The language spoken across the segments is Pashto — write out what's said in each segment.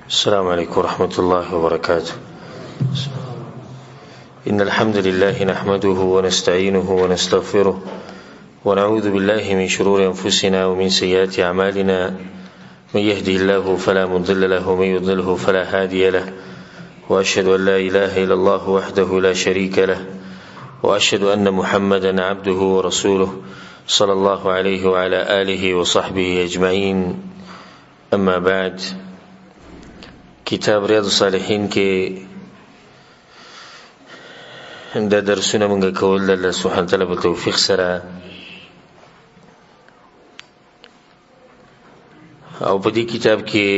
السلام عليكم ورحمة الله وبركاته. إن الحمد لله نحمده ونستعينه ونستغفره ونعوذ بالله من شرور أنفسنا ومن سيئات أعمالنا. من يهده الله فلا مضل له ومن يضلله فلا هادي له، وأشهد أن لا إله إلا الله وحده لا شريك له، وأشهد أن محمدا عبده ورسوله صلى الله عليه وعلى آله وصحبه أجمعين. أما بعد، کتاب ریاض الصالحین کې دا درسونه مونږ کول د الله سبحانه وتعالی په توفیق سره، او په دې کتاب کې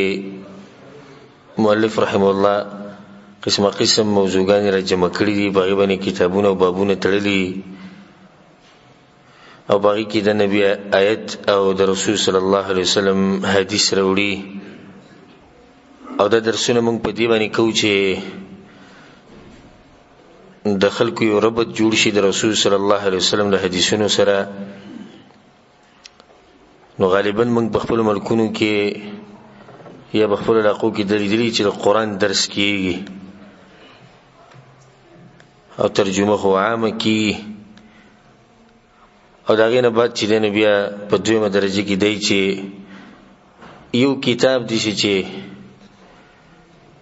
مؤلف رحمه الله قسم موضوعګان را جمع کړي دي. په هغې باندې کتابونه او بابونه تړلي، او په هغې کې د نبي آیت او د رسول صلی الله علیه وسلم حدیث راوړي. او دا درسونه مونږ په دې باندې کوو چې د خلکو یو ربط جوړ شي د رسول صلی الله علیه وسلم د حدیثونو سره. نو غالبا مونږ په خپلو ملکونو کې یا په خپلو علاقو کې دلیدلي چې د قرآن درس کېږي او ترجمه خو عامه کېږي، او د هغې نه بعد چې دی نو بیا په دویمه درجه کې دی چې یو کتاب دی چې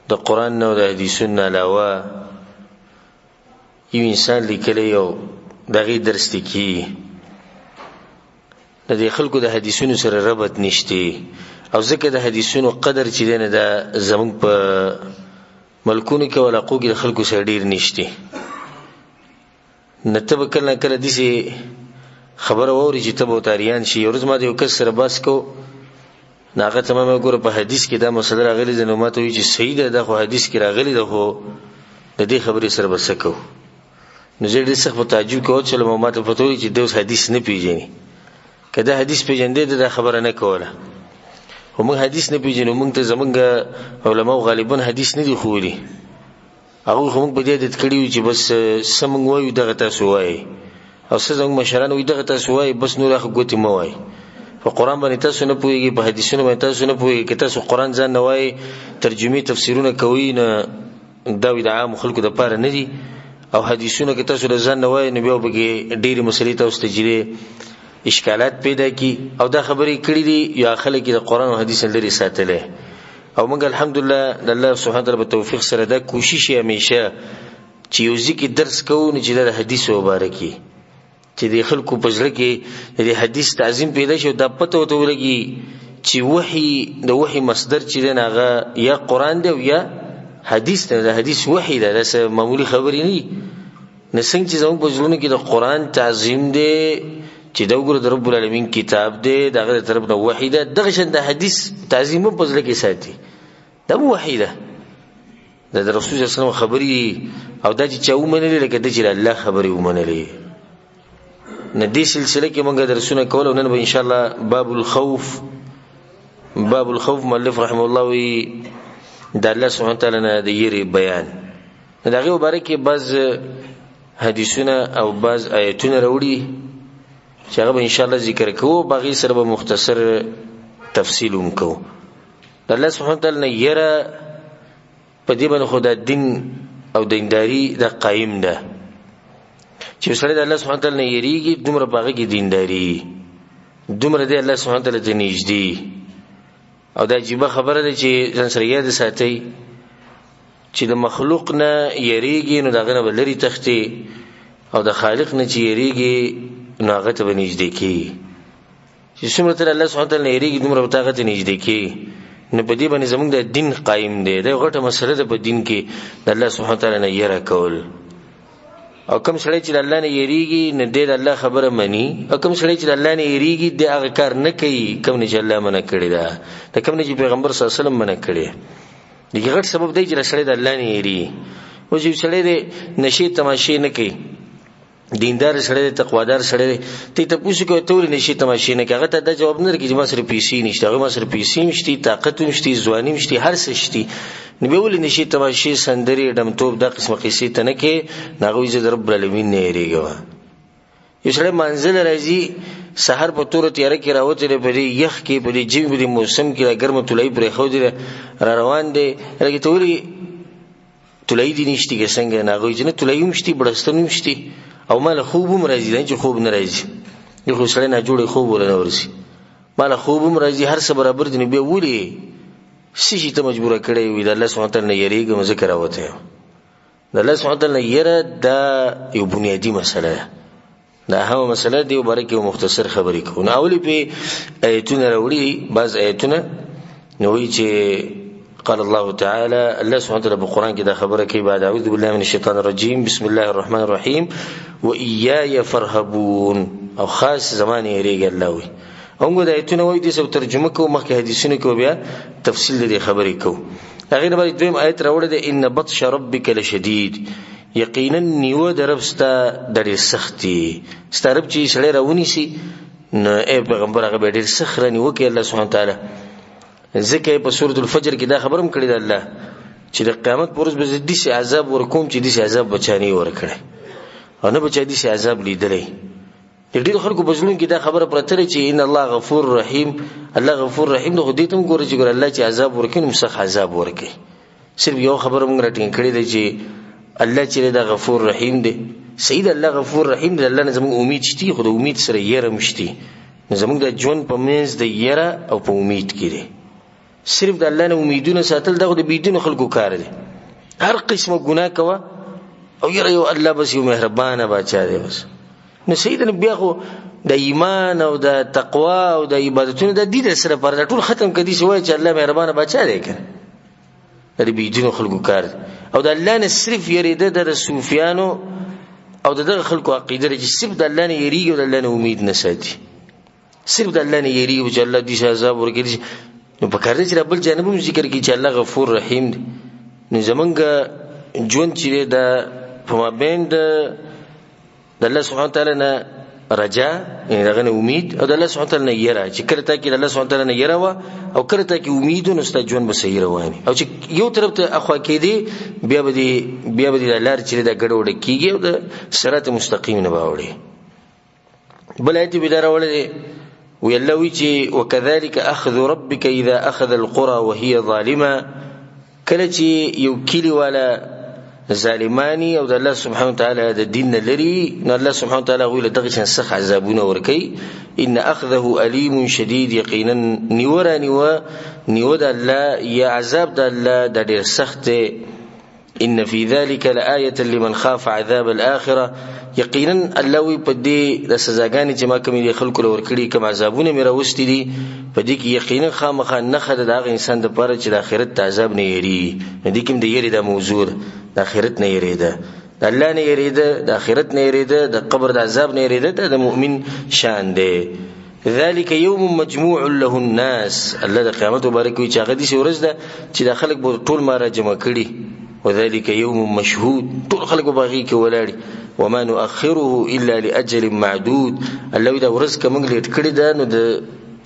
د قرآن نه او د حدیثونو نه علاوه یو انسان لیکلی او د هغې درس دی کېږي. د دې خلکو د حدیثونو سره ربط نشته، او ځکه د حدیثونو قدر چې دی نه دا زموږ په ملکونو کې او علاقو کې د خلکو سره ډېر نشته. نه ته به کله نه کله داسې خبره واوري چې ته به ورته حیران شي. یو ورځ ما د یو کس سره بحث کو، نو هغه ته ما ګوره په حدیث کې دا مسله راغلې ده، نو ما ته وایي چې صحیح ده، دا خو حدیث کې راغلې ده، خو د دې خبرې سره به څه کوو. نو زه ډېر سخت په تعجب کې وچلم، او ما ته پته وایي چې دی اوس حدیث نه پېژني. که دا حدیث پېژندی ده دا خبره نه کوله، خو موږ حدیث نه پېژنو. موږ ته زموږ علماو غالبا حدیث نه دي ښوولي. هغوی خو موږ په دې عادت کړي وي چې بس څه موږ وایو دغه تاسو وایئ، او څه زموږ مشران وایي دغه تاسو وایئ، بس نور هغه ګوتې مه وایئ. په قرآن باندې تاسو نه پوهېږئ، په حدیثونو باندې تاسو نه پوهېږئ. که تاسو قرآن ځان نه وایئ، ترجمې تفسیرونه کوئ، نه دا د عامو خلکو دپاره نه دي. او حدیثونه که تاسو د ځان نه وایئ، نو بیا پکې ډېرې مسلې تاسو ته چې اشکالات پیدا کی. او دا خبرې کړي دي یا خلک د قرآن او حدیث نه لرې ساتلی. او موږ الحمدلله د الله سبحانه وتعالی په توفیق سره دا کوشش یې همیشه چې یو ځای کې درس کوو، نو چې دا د حدیثو مبارک وي، چې د خلکو په زړه کې د حدیث تعظیم پیدا شي، او دا پته ورته ولګي چې وحي د وحي مصدر چې دی هغه یا قرآن دی او یا حدیث دی. د حدیث وحي ده، داسې معمولي خبرې نه دي. نه څنګه چې زموږ په زړونو کې د قرآن تعظیم دی چې دا وګوره د رب العالمین کتاب دی، د هغه د طرف نه وحي ده، دغه شان د حدیث تعظیم هم په زړه کې ساتي، دا هم وحي ده، دا د رسول صلی الله علیه وسلم خبرې. او دا چې چا ومنلې لکه دا چې د الله خبرې ومنلې. نه دې سلسله کې موږ درسونه کول، او نن به انشاءالله باب الخوف مؤلف رحمه الله وی د الله سبحانه وتعالی نه د یری بیان. د هغې مبارک کې بعض حدیثونه او بعض آیتونه راوړي چې هغه به انشاءالله ذکر کوو، په هغې سره به مختصر تفصیل هم کوو. د الله سبحانه وتعالی نه یره په دې باندې خو دا دین او دینداري دا قایم ده چې سړی د الله سبحانه وتعالی نه یریږي، دومره په هغه کې دینداري، دومره دی الله سبحانه وتعالی ته نږدې. او دا عجیبه خبره ده چې ځان سره یاد ساتئ چې د مخلوق نه یریږي نو د هغه نه به لرې تښتې، او د خالق نه چې یریږي نو هغه ته به نږدې کېږي. چې څومره ته الله سبحانه وتعالی نه یریږي دومره به ته هغه ته نږدې کېږي. نو په دې باندې زموږ د دین قایم دی. دا یو غټه مسله ده په دین کې، د الله سبحانه وتعالی نه یره کول. او کوم سړی چې د الله نه یریږي نه دی د الله خبره مني، او کوم سړی چې د الله نه یریږي دی هغه کار نه کوي کوم نه چې الله منع کړی ده، د کوم نه چې پیغمبر صلی الله علیه وسلم منع کړی. دغه غټ سبب دی چې سړی د الله نه یریږي. او چې سړی د نشي تماشې نه کوي، دیندار سړی، تقوادار سړی، ته تاسو کوی ته ولې نشي تماشې نه کوي، هغه ته دا جواب نه درکړي چې ما سره پیسې نشته، هغه ما سره پیسې نشته، طاقت نشته، ځواني نشته، هر څه شته، نو به ولې نشي تماشې، سندرې، ډمتوب، دا قسمه قصې ته نه کوي. هغه وایي زه د رب العالمین نه یریږم. یو سړی منزل راځي سحر په تور تیاره کې راوته په دې یخ کې په دې جیب په دې موسم کې ګرمه تولای پر خو دې را روان دي لکه توري تولای دي نشتی کې څنګه ناغوي چې نه تولای مشتي بڑستون مشتي او مال خوبم راځي نه چې خوب نه راځي یو خو سره نه جوړي خوب ولا ورسي مال خوبم راځي هر څه برابر دي به ولي شي ته مجبور کړي وي د الله سبحانه تعالی نه یریږم ذکر راوته د الله سبحانه تعالی یره دا یو بنیادی مسله ده دا هم مسله دی وبرکه یو مختصر خبرې کوو نو اولی په ایتونه راوړي بعض ایتونه نو وی چې قال الله تعالى الله سبحانه وتعالى بالقرآن كده خبرك بعد أعوذ بالله من الشيطان الرجيم بسم الله الرحمن الرحيم وإياي فارهبون او خاص زمان يريق الله وي هم دا ایتونه وی دي سب ترجمه کو مخکې حدیثونه کو بیا تفصیل دې خبرې کو هغه نه دویم آیت راوړل دي ان بطش ربك لشديد یقینا نیو دربستا ډېر سختي سترب چې سړی راونی سي نو ای پیغمبر هغه ډېر سخت رانی وکي الله سبحانه تعالی ذکر په سورۃ الفجر کې دا خبرم کړی ده الله چې د قیامت پر ورځ به دې سي عذاب ورکوم چې دې سي عذاب بچانی ورکړي او نه بچا دې سي عذاب لیدلې ډېر خلکو بزلون کې دا خبره پرته چې ان الله غفور رحیم الله غفور رحیم نو دې تم ګورې چې ګور الله چې عذاب ورکړي نو مسخ عذاب ورکړي صرف یو خبره مونږ راټینګ کړی ده چې الله چې دا غفور رحیم دی سید الله غفور رحیم دی الله نه زموږ امید شتي خو د امید سره یره مشتي زموږ د ژوند په منځ د یره او په امید کې دی صرف د الله نه امیدونه ساتل دغه د بيدینو خلکو کار دی هر قسمه ګناه کوه او یره یو الله بس یو مهربانه بچا دی بس نو سیدنا بیا خو د ایمان او د تقوا او د عبادتونو د دې سره پر ټول ختم کدي شوی چې الله مهربانه بچا دی کنه د بيدینو خلکو کار او د الله نه صرف یریده د صوفیانو او دغه خلکو عقیده چې صرف د الله نه یریږي او د الله نه امید نه ساتي صرف د الله نه یریږي چې الله دې عذاب ورکړي نو په کار دې چې بل جانب هم ذکر کوي چې الله غفور رحیم دی نو زمونږ ژوند چې دا په مابین د الله سبحانه تعالی نه رجا یعنی دغه امید او د الله سبحانه تعالی نه یره چې کله تا کې د الله سبحانه تعالی نه یره وا او کله تا کې امید نو ست ژوند به صحیح رواني او چې یو طرف ته اخوا کې دی بیا به د لار چې د ګډوډ کیږي او د صراط مستقیم نه باوړي بل ایت به دراوړي وی الله وی چې وکذالک اخذ ربک اذا اخذ القرى وهي ظالمه کله چې یو کلی والا ظالمانی او د الله سبحانه وتعالى د دین لري نو الله سبحانه وتعالى ویل دغه څنګه سخت عذابونه ورکي ان اخذه الیم شدید یقینا نیو د الله یا عذاب د الله د ډیر سخت ان فی ذلک لآیه لمن خاف عذاب الاخره یقینا الله وی په دې د سزاګانې چې ما کومې خلکو لور کړی کوم عذابونه مې راوستي دي په دې کې یقینا خامخا نه خد د هغه انسان د پاره چې د آخرت عذاب نه یری دې کوم د یری د موضوع د آخرت نه یریده د الله نه یریده د آخرت نه یریده د قبر د عذاب نه یریده د مؤمن شان دی ذلك يوم مجموع له الناس الله د قیامت مبارک وي چې هغه دې ورځ ده چې د خلک به ټول ما را جمع کړي وذلك يوم مشهود ټول خلک به باغی کې ولاړي وما نؤخره الا لاجل معدود الله دا ورځ کوم لیټ کړي ده نو د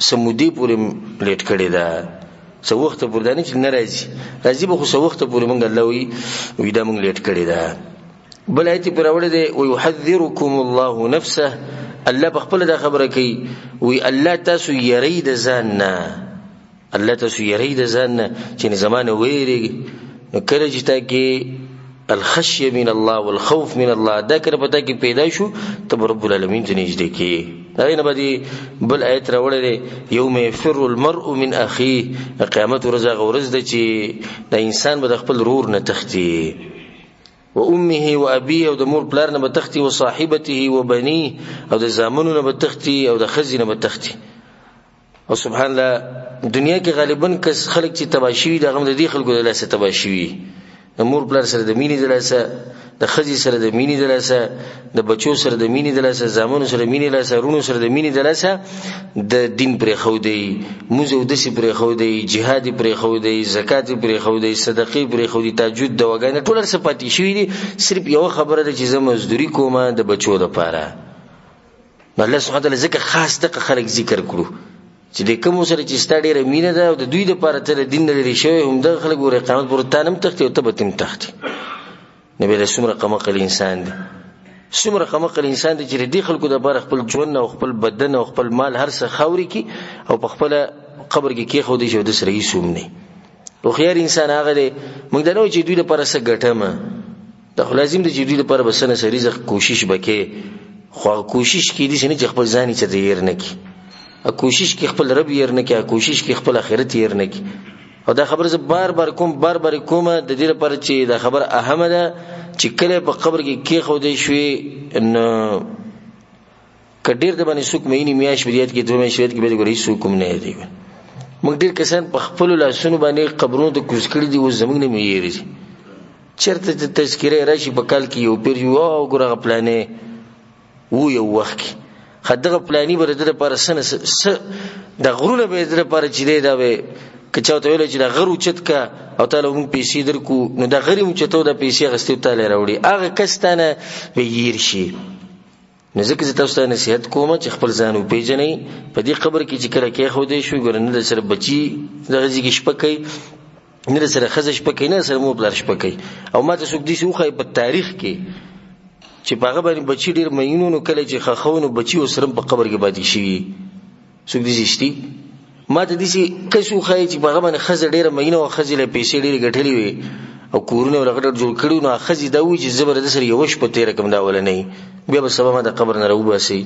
سمودي پورې لیټ کړي ده سو وخت پورې دانه چې ناراضي راځي به خو سو وخت پورې مونږ الله وی دا مونږ لیټ کړي ده بل ایت پر اورل دی ويحذركم الله نفسه الله بخپل دا خبره کوي وی الله تاسو یری د ځان چې زمانه ویری کله چې تا کې الخشيه من الله والخوف من الله دا کړه پتا کې پیدا شو ته رب العالمین ته نږدې کې دا نه بدی بل آیت راوړل یوم يفر المرء من اخيه قیامت ورځ غورز د چې د انسان به خپل رور نه تختی و امه و ابيه او د مور پلار نه به تختی و صاحبته و بنيه او د زامنو نه به تختی او د خزینه به تختی او سبحان الله دنیا کې غالبا کس خلک چې تباشوي د غم د دې خلکو د لاسه تباشوي د مور پلار سره د مینې د لاسه د خزي سره د مینې د لاسه د بچو سره د مینې د لاسه زامنو سره مینې د لاسه رونو سره د مینې د لاسه د دین پرې خو دی موزه او دسی پرې خو دی جهاد پرې خو دی زکات پرې خو دی صدقې پرې خو دی تهجد د وګانه ټول سره پاتې شوی دي صرف یو خبره ده چې زما مزدوري کومه د بچو لپاره الله سبحانه وتعالى ذکر خاص دغه خلک ذکر کړو چې د کوم سره چې ستړي رمینه ده او د دوی لپاره تر دین لري شوی هم د خلک ور قیامت پر تانم تختی او تبتم تختی نبی رسول رقم قل انسان دی څومره خمقل انسان دی چې د خلکو د بار خپل ژوند او خپل بدن او خپل مال هر څه خاوري کی او په خپل قبر کې خو دې شو د سره یې سوم نه. او خيار انسان هغه دی موږ دا نو چې دوی لپاره څه ګټم دا لازم دی چې دوی لپاره بسنه سریزه کوشش وکړي خو کوشش کې دي چې خپل ځان چې تیر نه کی کوشش کې خپل رب یې نه کی کوشش کې خپل آخرت یې نه کی. او دا خبر زه بار بار کوم د دې لپاره چې دا خبر اهمه ده چې کله په قبر کې خو دې شوي نو کډیر د باندې څوک مې میاش بدیات کې دوه میاشتې کې به ګورې څوک نه دی. موږ ډیر کسان په خپل لاسونو باندې قبرونو د کوز کړی دي او زمونږ نه میریږي چرته د تذکره راشي په کال کې یو پیر یو او ګره پلانې وو یو وخت خدغه پلانې برده لپاره سنه د غرونه به در لپاره چې دی دا به کچاوته ویل چې دا غرو چت کا او تعالی مون پیسې درکو نو دا غری مون چتو د پیسې غستې تعالی راوړي هغه کستانه به ير شي. نو ځکه چې تاسو ته نصیحت کوم چې خپل ځان او پیژنې په دې قبر کې چې کله کې خو دې شو ګورنه د سره بچي دغه ځکه شپکې نه سره خزش پکې نه سره مو بلر شپکې او ماته څوک دي چې خو په تاریخ کې چې باغ باندې بچي ډیر مېنونو کله چې خخونو بچي او سره په قبر کې باندې شي څوک دي شتي ماته دي چې کښو خای چې باغ باندې خزه ډیر مېنو او خزله پیسې ډیر غټلې وي او کورونه ولغټ جوړ کړو نو خزي دا وی چې زبردست سره یو شپه تیر کوم دا ولنه بیا به سبا ما د قبر نه راو باسي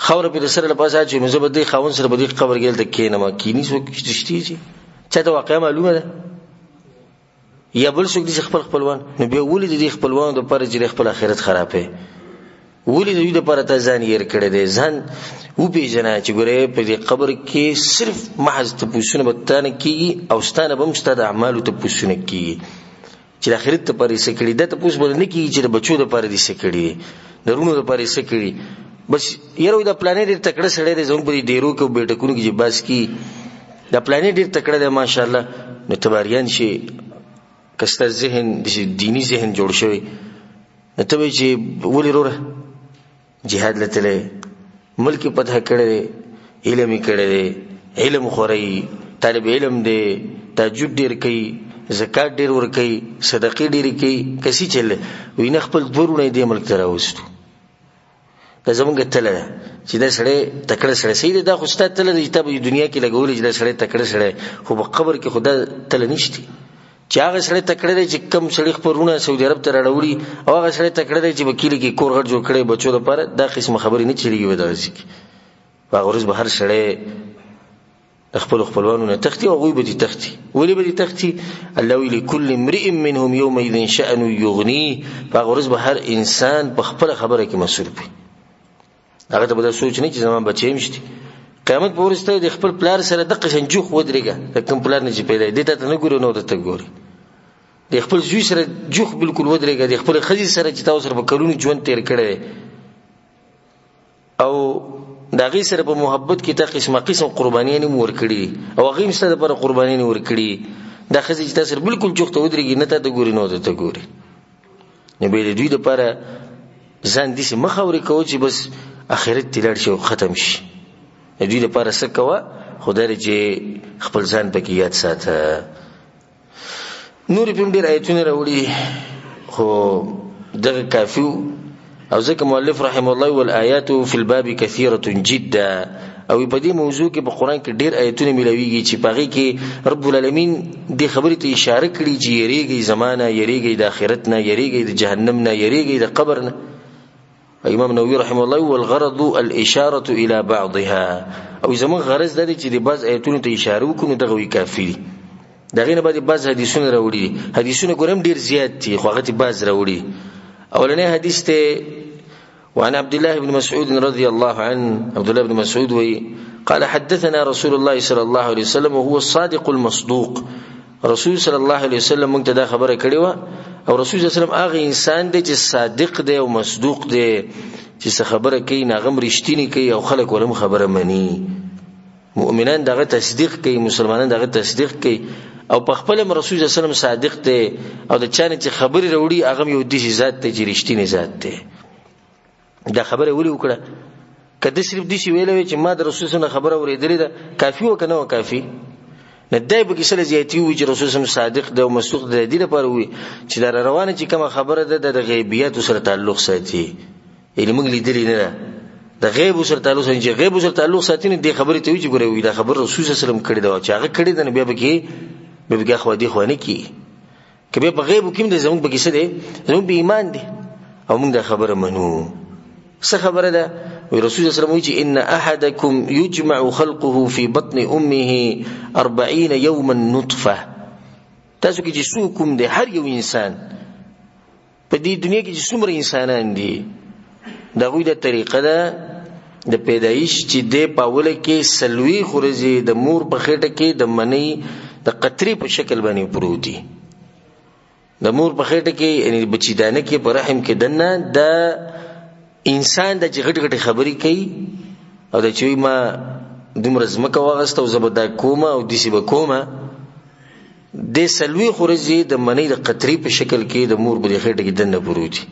خاور په سره لپاسه چې مزبد دی خاون سره به د قبر ګل د کینه ما کینی څوک شتي چې چاته واقعا معلومه ده یا بل څوک دي خپلوان نو به ولې دي خپلوان د پر چې خپل آخرت خرابې ولې دوی د پر ته ځان یې کړی دی ځان و پیژنه چې ګوره په دې قبر کې صرف محض ته پوښتنه بتانه کیږي او ستانه بم ستاده اعمال ته پوښتنه کیږي چې آخرت ته پرې سکړي د ته پوښتنه نه کیږي چې بچو د پرې دي سکړي درونو د پرې سکړي بس یره د پلانې د تکړه سړی دی زموږ په ډیرو کې بیٹکونو کې بس کی د پلانې ډیر تکړه دی ماشاءالله نو تباریان شي کسته ذهن د دینی ذهن جوړ شوی نو ته چې ولې وروره jihad لته ملک پته کړي علم کړي علم خوري طالب علم دی تهجد ډیر کوي زکات ډیر ور کوي صدقې ډیر کوي کسي چل وینه خپل دورونه دی ملک ته راوستو دا زمونږ تل چې دا سړی تکړه سړی سید دا خو ستاسو تل د کتاب دنیا کې لګول چې دا سړی تکړه سړی خو په قبر کې خدا تل نشتی چې هغه سړی تکړه دی چې کم سړی خبرونه سعودي عرب ته راوړي او هغه سړی تکړه دی چې وکیل کې کور غړ جوړ کړي بچو لپاره دا قسم خبرې نه چلیږي ودا ځکه هغه ورځ به هر سړی خپلوانو نه تختی او غوي به دي تختی ولې به دي تختی الله ویل کل امرئ منهم يومئذ شأن يغني هغه ورځ به هر انسان په خپل خبره کې مسؤل وي هغه ته به سوچ نه چې زمون بچی مشتي قیامت په ورسته د خپل پلار سره د قشن جوخ ودرېګه د کوم پلار نه چې پیدا دي ته نه ګورو نو ته ګوري د خپل زوی سره جوخ بالکل ودرېګه د خپل خزي سره چې تاسو سره په کلونو ژوند تیر کړي او دا غي سره په محبت کې تا قسم قرباني نه مور کړی او غي مستده پر قرباني نه ور کړی دا خزي چې تاسو بالکل جوخ ته ودرېږي نه ته ګوري نو ته ګوري نه به دوی د پر ځان دي مخاوري کوي چې بس اخرت تلل شي ختم شي دوی لپاره څه کوه خدای دې خپل ځان پکې یاد ساته. نور په ډېر آیتونه راوړي خو دغه کافي او ځکه مؤلف رحم الله والآیات فی الباب کثیره جدا او په دې موضوع کې په قران کې ډېر آیتونه ملويږي چې پاغي کې رب العالمین دې خبرې ته اشاره کړي چې یریږي زمانہ یریږي د آخرت نه یریږي د جهنم نه یریږي د قبر نه. امام نووي رحمه الله والغرض الاشاره الى بعضها او زمون غرض د دې چې د بعض آیتونو ته اشاره وکړو دغه وی کافی دغه نه بعد بعض حدیثونه راوړي حدیثونه ګورم ډیر زیات دي خو هغه بعض راوړي. اولنې حدیث ته وعن عبد الله بن مسعود رضي الله عنه عبد الله بن مسعود وی قال حدثنا رسول الله صلى الله عليه وسلم وهو الصادق المصدوق رسول صلی الله علیه وسلم موږ ته دا خبره کړې و او رسول صلی الله علیه وسلم هغه انسان دی چې صادق دی او مصدوق دی چې خبره کوي ناغم رښتینی کوي او خلک ولهم خبره مني مؤمنان دغه تصدیق کوي مسلمانان دغه تصدیق کوي او په خپل رسول صلی الله علیه وسلم صادق دی او د چانه چې خبره وروړي هغه یو دي ذات ته چې رښتینی ذات دی دا خبره ولي وکړه کله صرف دي چې ویلې چې ما د رسول صلی الله علیه وسلم خبره ورېدلې ده کافی و کنه و کافی نه دای به کیسه زیاتی وي چې رسول الله صادق دی او مصدوق دی د دې لپاره وي چې دا روانه چې کومه خبره ده د غیبیات سره تعلق ساتي یعنی موږ لیدلې نه د غیب سره تعلق ساتي چې غیب سره تعلق ساتي نه دې خبره ته وي چې ګوره وي دا خبر رسول الله صلی الله علیه وسلم کړی دا چې هغه کړی د نبی به کې خو دې خو نه کی کبه په غیب کې د زموږ په کیسه دی زموږ به ایمان دی او موږ دا خبره منو څه خبره ده وی رسول الله صلی الله علیه وسلم ان احدکم یجمع خلقه فی بطن امه 40 یوما نطفه تاسو کې چې څوک دی هر یو انسان په دې دنیا کې چې څومره انسانان دي دا غوی د طریقه ده د پیدایش چې د پاوله کې سلوي خورزي د مور په خېټه کې د منی د قطرې په شکل باندې پروت دي د مور په خېټه کې یعنی بچیدانه کې په رحم کې دنه د انسان د غټ غټ خبرې کوي او د چوي ما دومره زمکه واغسته او زبدا کومه او دیسی به کومه د سلوي خورزي د منی د قطرې په شکل کې د مور په خېټه کې دنه پروت دي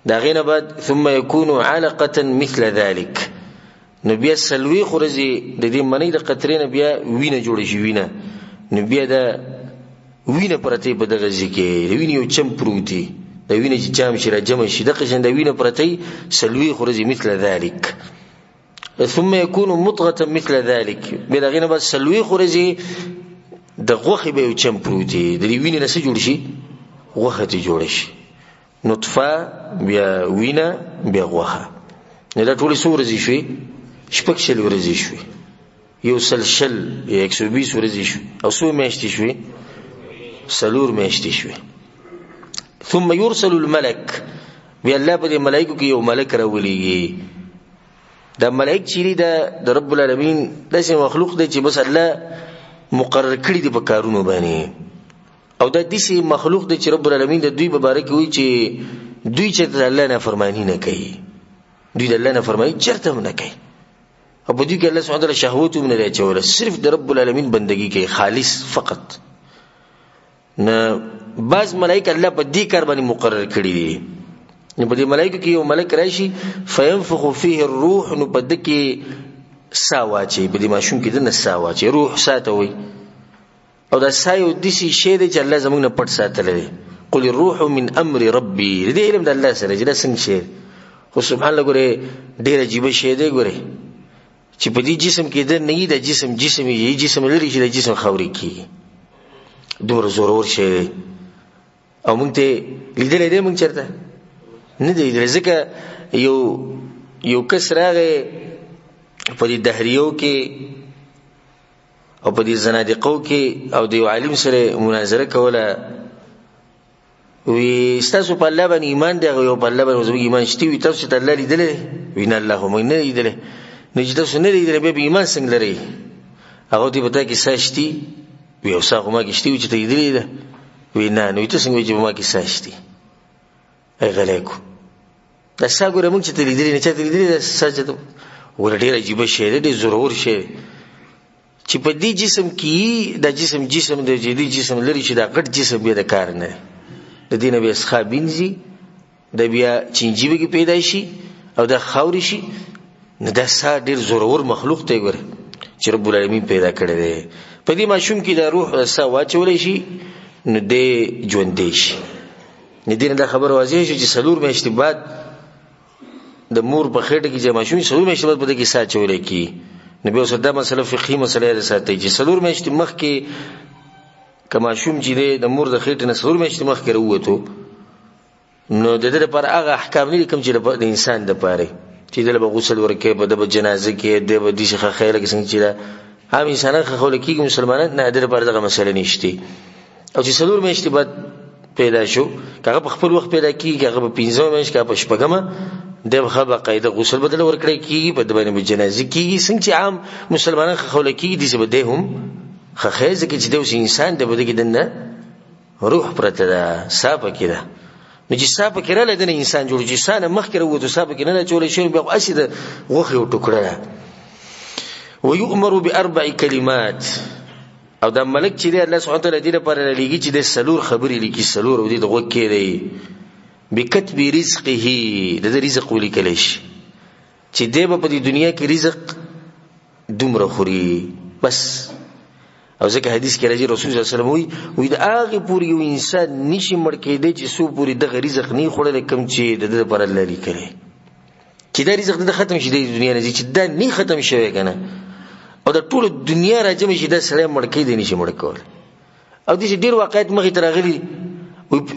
دا غینه بعد ثم يكون علقه مثل ذلك نبي سلوي خورزي د دې منی د قطرې نه بیا وینه جوړ شي وینه نبي دا وینه پرته په دغه ځکه وینه یو چم پروتي د وینه چې چام شي را جمع شي دغه څنګه د وینه پرته سلوي خورزي مثل ذلك ثم يكون مضغه مثل ذلك بلغینه بس سلوي خورزي د غوخه به یو چم پروتي د وینه نه څه جوړ شي غوخه ته جوړ شي نطفه بیا وینه بیا غوخه نه دا ټول سورزي شوي شپږ شل ورزي شوي یو سلسل 120 ورزي شوي او سو میاشتې شوي سلور میاشتې شوي ثم يرسل الملك بیا الله په دې ملائکه کې یو ملک راولېږي دا ملائک چې د رب العالمین داسې مخلوق دی چې بس الله مقرر کړی دی په کارونو باندې او دا داسې مخلوق دی چې رب العالمین د دوی مبارک وي چې دوی چې د الله نه فرمانی نه کوي دوی د الله نه فرمانی چرته نه کوي او په دې کې الله سبحانه وتعالی شهوت هم نه راچول صرف د رب العالمین بندگی کوي خالص فقط نه بعض ملائکه الله په دې کار باندې مقرر کړی دي نو په دې ملائکه کې یو ملک راشي فينفخ فيه الروح نو په دې کې ساواچي په دې ماشوم کې د نساواچي روح ساتوي او دا سایو د شي شی دی چې الله زموږ نه پټ ساتل دي قل الروح من امر ربي دې علم د الله سره چې دا څنګه شی خو سبحان الله ګوره ډېر عجیب شی دی ګوره چې په دې جسم کې د نه د جسم یې جسم لري چې د جسم خوري کی دومره زورور شی او مونږ ته لیدلې دې مونږ چرته نه دی ځکه یو کس راغی په دې دهریو کې او په دې زنادقو کې او د عالم سره مناظره کوله وی تاسو په الله باندې ایمان دی او په الله باندې ایمان شته وي تاسو ته الله لیدلې وینا الله هم نه لیدلې نه چې تاسو نه لیدلې به ایمان څنګه لري هغه دې پتا کې ساشتي وی اوسه ما کې شته چې ته لیدلې ده وینا نو تاسو څنګه چې ما کې ساشتي ای غلیکو دا څنګه موږ چې ته لیدلې نه چې ته لیدلې ده ساجته ورډیر عجیب شی دی ضرور شی چې په دې جسم کې د جسم د جدي جسم لري چې دا غټ جسم به د کار نه د دینه به اسخابینځي د بیا چنجيبه کې پیدا شي او د خاوري شي نه دا سا ډیر زورور مخلوق دی ګره چې رب العالمین پیدا کړی دی په دې ماشوم کې د روح سا واچول شي نو د ژوند دی شي نه دینه دا خبر واضح شي چې سلور میاشتې بعد د مور په خېټه کې چې ماشوم سلور میاشتې بعد په دې کې سا چولې کی نبی اوس دا مسله فقهي مسله ده ساتي چې سلور میاشتې مخ کې کما شوم چې د مور د خېټې نه سلور میاشتې مخ کې وروته نو د دې لپاره هغه احکام نه کوم چې د انسان د پاره چې د غسل ورکې په د جنازه کې د دې څخه خیره کې څنګه چې عام انسانان خو لکه مسلمانان نه د لپاره دغه مسله نشته او چې سلور میاشتې بعد پیدا شو هغه په خپل وخت پیدا کیږي هغه په 15 میاشت کې په شپږمه دغه باقاعده غسل بدل ورکړي کیږي په دبانې جنازه کیږي څنګه چې عام مسلمانان خو لکه دي چې بده هم خخیزه کې چې د انسان د بده کې دنه روح پرته ده صاحب کې ده نو چې صاحب کې رااله د انسان جوړ چې انسان مخ کې وروته صاحب کې نه چولې شي بیا اسید غوخه او ټوکړه ويؤمر باربع كلمات او دا ملک چې الله سبحانه وتعالى دې لپاره لګي چې د سلور خبرې لیکي سلور او دې دغه کې دی بکتب رزقه د رزق ولیکل شي چې دې په دې دنیا کې رزق دومره خوري بس او ځکه حدیث کې راځي رسول الله صلی الله علیه وسلم وی د هغه پوری یو انسان نشي مړ کېدی چې سو پوری د رزق نه خوړل کم چې د پر الله لیکلي چې دا رزق د ختم شي د دنیا نه چې دا نه ختم شوی کنه او د ټول دنیا راځم شي د سړی مړ کېدی نشي مړ کول او د ډیر واقعیت مخې ته راغلي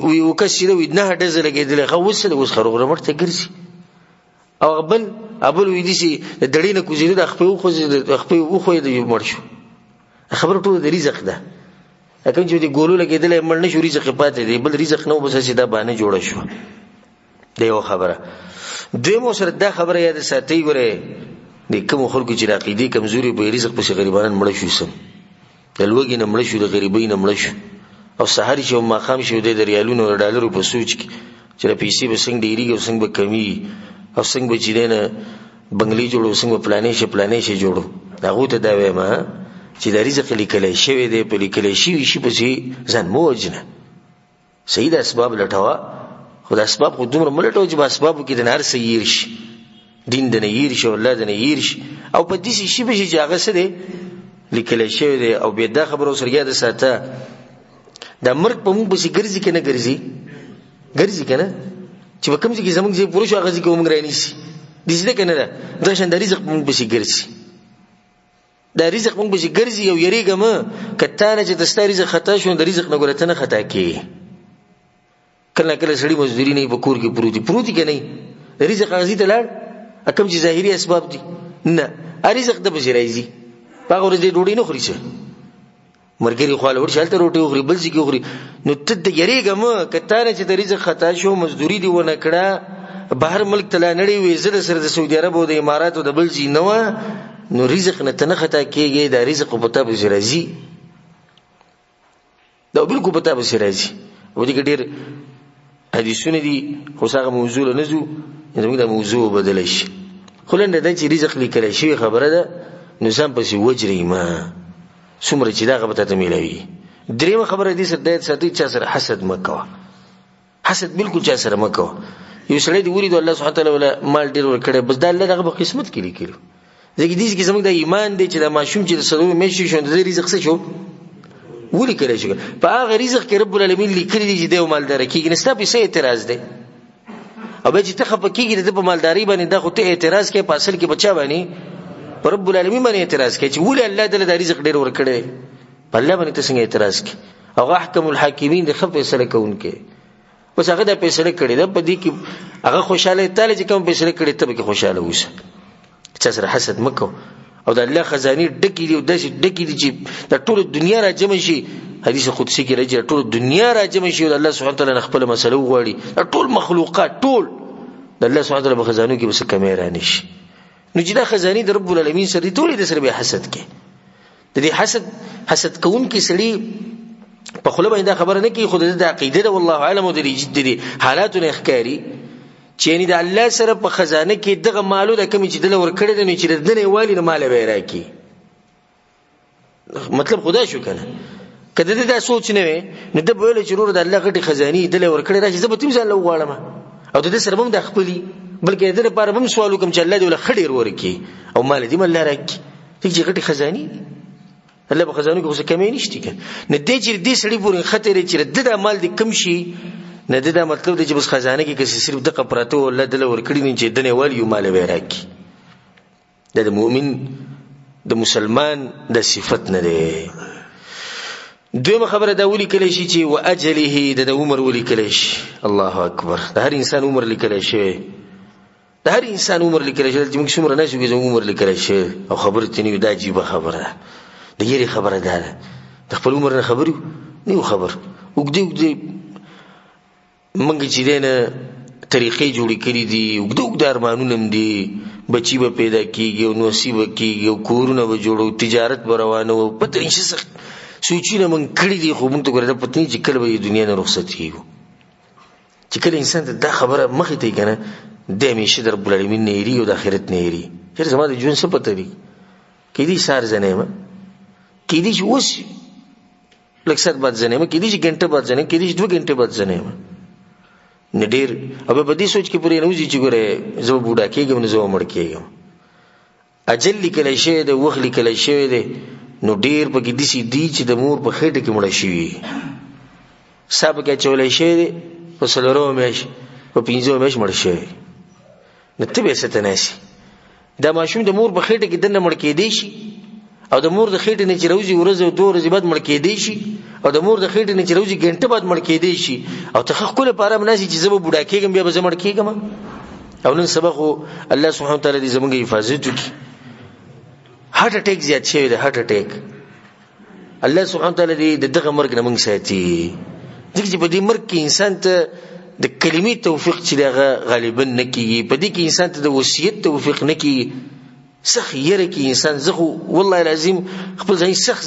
وی وکسره وی نه ډزه لګېدل خو وسله اوس خروغره مرته ګرځي او ابل وی دي چې د دړینه کوزیده د خپل خو د مړ شو خبر ټول د رزق ده لکه چې د ګولو لګېدل مړ نه شو رزق پاتې دی بل رزق نو بس سیده باندې جوړ شو دا یو خبره دیمو سره دا خبره یاد ساتي ګوره د کوم خلکو چې عقیده کمزوري په رزق په غریبانو مړ شو سم د لوګي نه مړ شو د غریبۍ نه مړ شو او سحر شو ماقام شو د ریالونو او ډالرو په سوچ کې چې پیسې به څنګه ډیریږي او څنګه به کمی او څنګه به چې دنه بنگلي جوړو څنګه پلانې شي جوړو هغه ته دا وایم چې د رزق لیکل شوی دی په لیکل شوی شي په ځان موجنه صحیح د اسباب لټوا خو د اسباب خو دومره ملټو چې په اسبابو کې د نار سیر شي دین د نه ير شي اولاد نه ير شي او په دې شي به چې هغه څه دی لیکل شوی دی او به دا خبرو سره یاد ساته دا مرګ په موږ بسې ګرځي کنه ګرځي کنه چې په کوم ځای کې زموږ ځای پوره شو هغه ځای کې موږ رانیسي دې څه کنه دا شان د رزق موږ بسې ګرځي دا رزق موږ بسې ګرځي او یریګم کته نه چې دستا رزق خطا شو د رزق نه ګورته نه خطا کی کله سړی مزدوري نه په کور کې پروتي کنه رزق غزي ته لاړ اکم چې ظاهري اسباب دي نه رزق د بسې راځي هغه ورځې ډوډۍ نه خوري څه مرګري خو له ورشالته روټي خوري بل ځای کې خوري نو ته د یریګم کته نه چې د رزق خطا شو مزدوري دی ونه کړه بهر ملک ته نړۍ وې زړه سره د سعودي عرب او د امارات او د بل ځای نو نو رزق نه تنه خطا کیږي دا رزق په پتا به راځي دا بالکل پتا به راځي و دې ډېر حدیثونه دي خو څنګه موضوع نه زو زموږ د موضوع بدل شي خلنده د چې رزق لیکل شي خبره ده نو سم پسې وجري ما څومره چې دا غبطه ته ملوي درېمه خبره دي سره د ساتي چا سره حسد مکو حسد بالکل چا سره مکو یو سړی دی ورید الله سبحانه وتعالى ولا مال ډیر ورکړي بس دا الله دغه قسمت کې لیکلو ځکه دې کې زموږ د ایمان دی چې د ماشوم چې د سلو مېشي شو د رزق څه شو ولي کړی شو په هغه رزق کې رب العالمین لیکلي دي چې د مالدار کېږي نستا په څه اعتراض دی او به چې ته خپ کېږي د په مالداري باندې دا خو ته اعتراض کې په اصل کې بچا باندې رب العالمین باندې اعتراض کوي چې ولې الله تعالی د رزق ډیر ورکړي په الله باندې ته څنګه اعتراض کوي او احکم الحاکمین د خپ فیصله کوونکې بس هغه د فیصله کړي دا په دې کې هغه خوشاله تعالی چې کوم فیصله کړي ته به خوشاله اوسه چې سره حسد مکو او د الله خزانه ډکې دي او داسې ډکې دي چې د ټول دنیا را جمع شي حدیث قدسی کې راځي ټول دنیا را جمع شي او الله سبحانه وتعالى خپل مسله وغواړي ټول مخلوقات ټول د الله سبحانه وتعالى په خزانو کې بس کمه نشي نو چې دا خزانه د رب العالمین سره ټول د سره به حسد کې د دې حسد کوون کې سړي په خله باندې خبره نه کوي خو د عقیده ده والله اعلم د دې حالاتونه اخکاری چې یعنی د الله سره په خزانه کې دغه مالو د کمی چې دل ور کړی د نه چې د نه والی نه مال به راکی مطلب خدا شو کنه کله دا سوچ نه وي نو د بوله چرور د الله غټي خزانه دل ور کړی راځي زه به تیم ځان له غواړم او د سره هم د خپلې بلکې د لپاره هم سوالو کوم چې الله دې ول خډیر ورکی او مال دې مل راکی چې غټي خزانه الله په خزانه کې څه کمی نشته کنه نه دې چې دې سړي پورې خطر چې د مال دې کم شي نه دا مطلب دی چې بس خزانه کې کسي صرف د قپراته الله دل ور کړی نه چې دنه والی یو مال به راکی د مؤمن د مسلمان د صفت نه دی دویمه خبره دا ولي کله شي چې واجله د عمر ولي کله شي الله اکبر د هر انسان عمر لیکل شي د هر انسان عمر لیکل شي چې موږ څومره نه شو عمر لیکل شي او خبره تنه دا عجیب خبره د یری خبره ده د خپل عمر نه خبرو نه خبر وګدي منګ چې دنه طریقې جوړې کړې دي وګدو ارمانونه دي بچي به پیدا کیږي او نصیب کیږي او کورونه به جوړو تجارت به روانه او پته نشي سوچینه من کړې دي خو مونږ ته ګره پته نه چې کله به دنیا نه رخصت کیږي چې کله انسان دا خبره مخې ته کنه د همیشه در رب العالمین نه یری او د آخرت نه یری چې زما د ژوند څه پته دي کې دي سار زنه کې دي چې وس لکسات بعد زنه کې دي چې غنټه بعد زنه کې دي چې 2 غنټه بعد زنه نډیر او په دې سوچ کې پورې نه وځي چې ګوره زه بوډا کېږم نه زه مړ کېږم اجل لیکل شي د وخت لیکل شي دی نو ډیر پکې دسی دی چې د مور په خېټه کې مړ شي صاحب کې چولې شي په سلورو مېش په پینځو مېش مړ شي نو ته به ستنه نشي دا ماشوم د مور په خېټه کې دنه مړ کې دی شي او د مور د خېټې نه چې روزي ورځ او 2 ورځې بعد مړ کې دی شي او د مور د خېټې نه چې روزي غنټه بعد مړ کې دی شي او ته خپل لپاره مناسي چې زه به بوډا کېږم بیا به زه مړ کېږم او نن سبق الله سبحانه وتعالى دې زموږ حفاظت وکړي هارت اٹیک زیات شوی دی هارت اٹیک الله سبحانه وتعالى دې دغه مرګ نه موږ ساتي ځکه چې په دې مرګ کې انسان ته د کلمې توفیق چې هغه غالبا نه کیږي په دې کې انسان ته د وصیت توفیق نه کیږي سخ یره کې انسان زخه والله العظیم خپل ځای سخ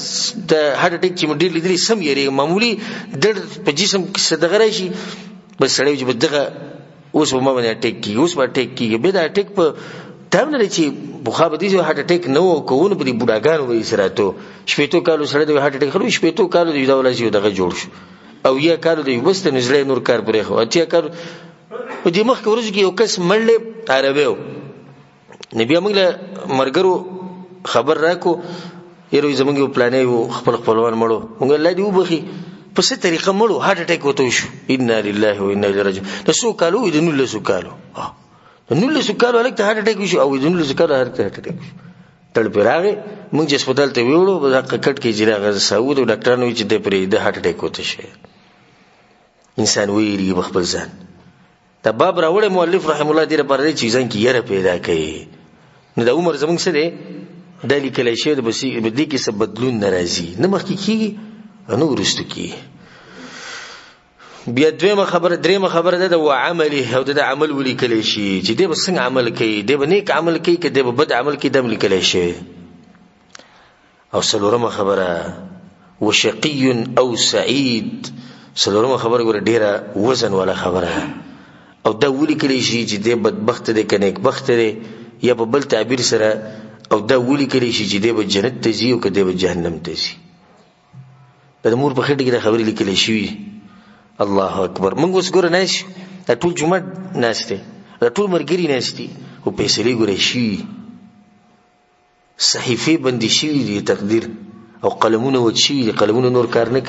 د هارت اٹیک چې مډیر لیدلی سم یری معمولی د په جسم کې صدغه راشي بس سړی چې بدغه اوس په ما باندې اٹیک کیږي اوس په اٹیک کیږي به دا اٹیک په تام نه چې بخا به دي هارت اٹیک نو کوونه په دې بډاګانو وې سراتو شپېتو کالو سره د هارت اٹیک خلو شپېتو کالو د ډول شي دغه جوړ شو او یا کالو د وسته نزله نور کار پرې خو اتیا کالو په دې مخ کې ورځ کې یو کس مړل عربیو نبی موږ له مرګرو خبر راکو یره زمونږ یو پلانې وو خپل خپلوان مړو موږ الله دې وبخي په څه طریقه مړو هارت اٹیک وته شو ان لله و انا الیه راجعون تاسو کالو د نو له سکالو نو له سکالو الکته هارت اٹیک شو او د نو له سکالو هارت اٹیک تل پیراغه موږ هسپتال ته ویوړو په کټ کې جراغه سعود ډاکټرانو چې د پرې د هارت اٹیک وته شي انسان ویری بخبل ځان دا باب راوړې مؤلف رحم الله دې لپاره چې ځان کې یره پیدا کړي نو د عمر زمونږ سره د لیکل شي د بس بدی کې څه بدلون ناراضي نه مخکې کیږي نو ورستو کیږي بیا درېمه خبره ده او عمله او د عمل ولیکل شي چې دې بس څنګه عمل کوي دې به نیک عمل کوي کې دې به بد عمل کوي د لیکل شي او څلورمه خبره وشقي او سعيد څلورمه خبره ګوره ډیره وزن ولا خبره او دا ولیکل شي چې دې بدبخت دې کنه یک بخت دې یا په بل تعبیر سره او دا ولیکل شي چې دې به جنت ته ځي او کدی به جهنم ته ځي د مور په خټه کې د خبرې لیکل شي الله اکبر موږ اوس ګوره ناش دا ټول جمعه ناشته دا ټول مرګري ناشتي او پیسې ګوره شي صحیفه بندي شي دي تقدیر او قلمونه وچی دي قلمونه نور کار نه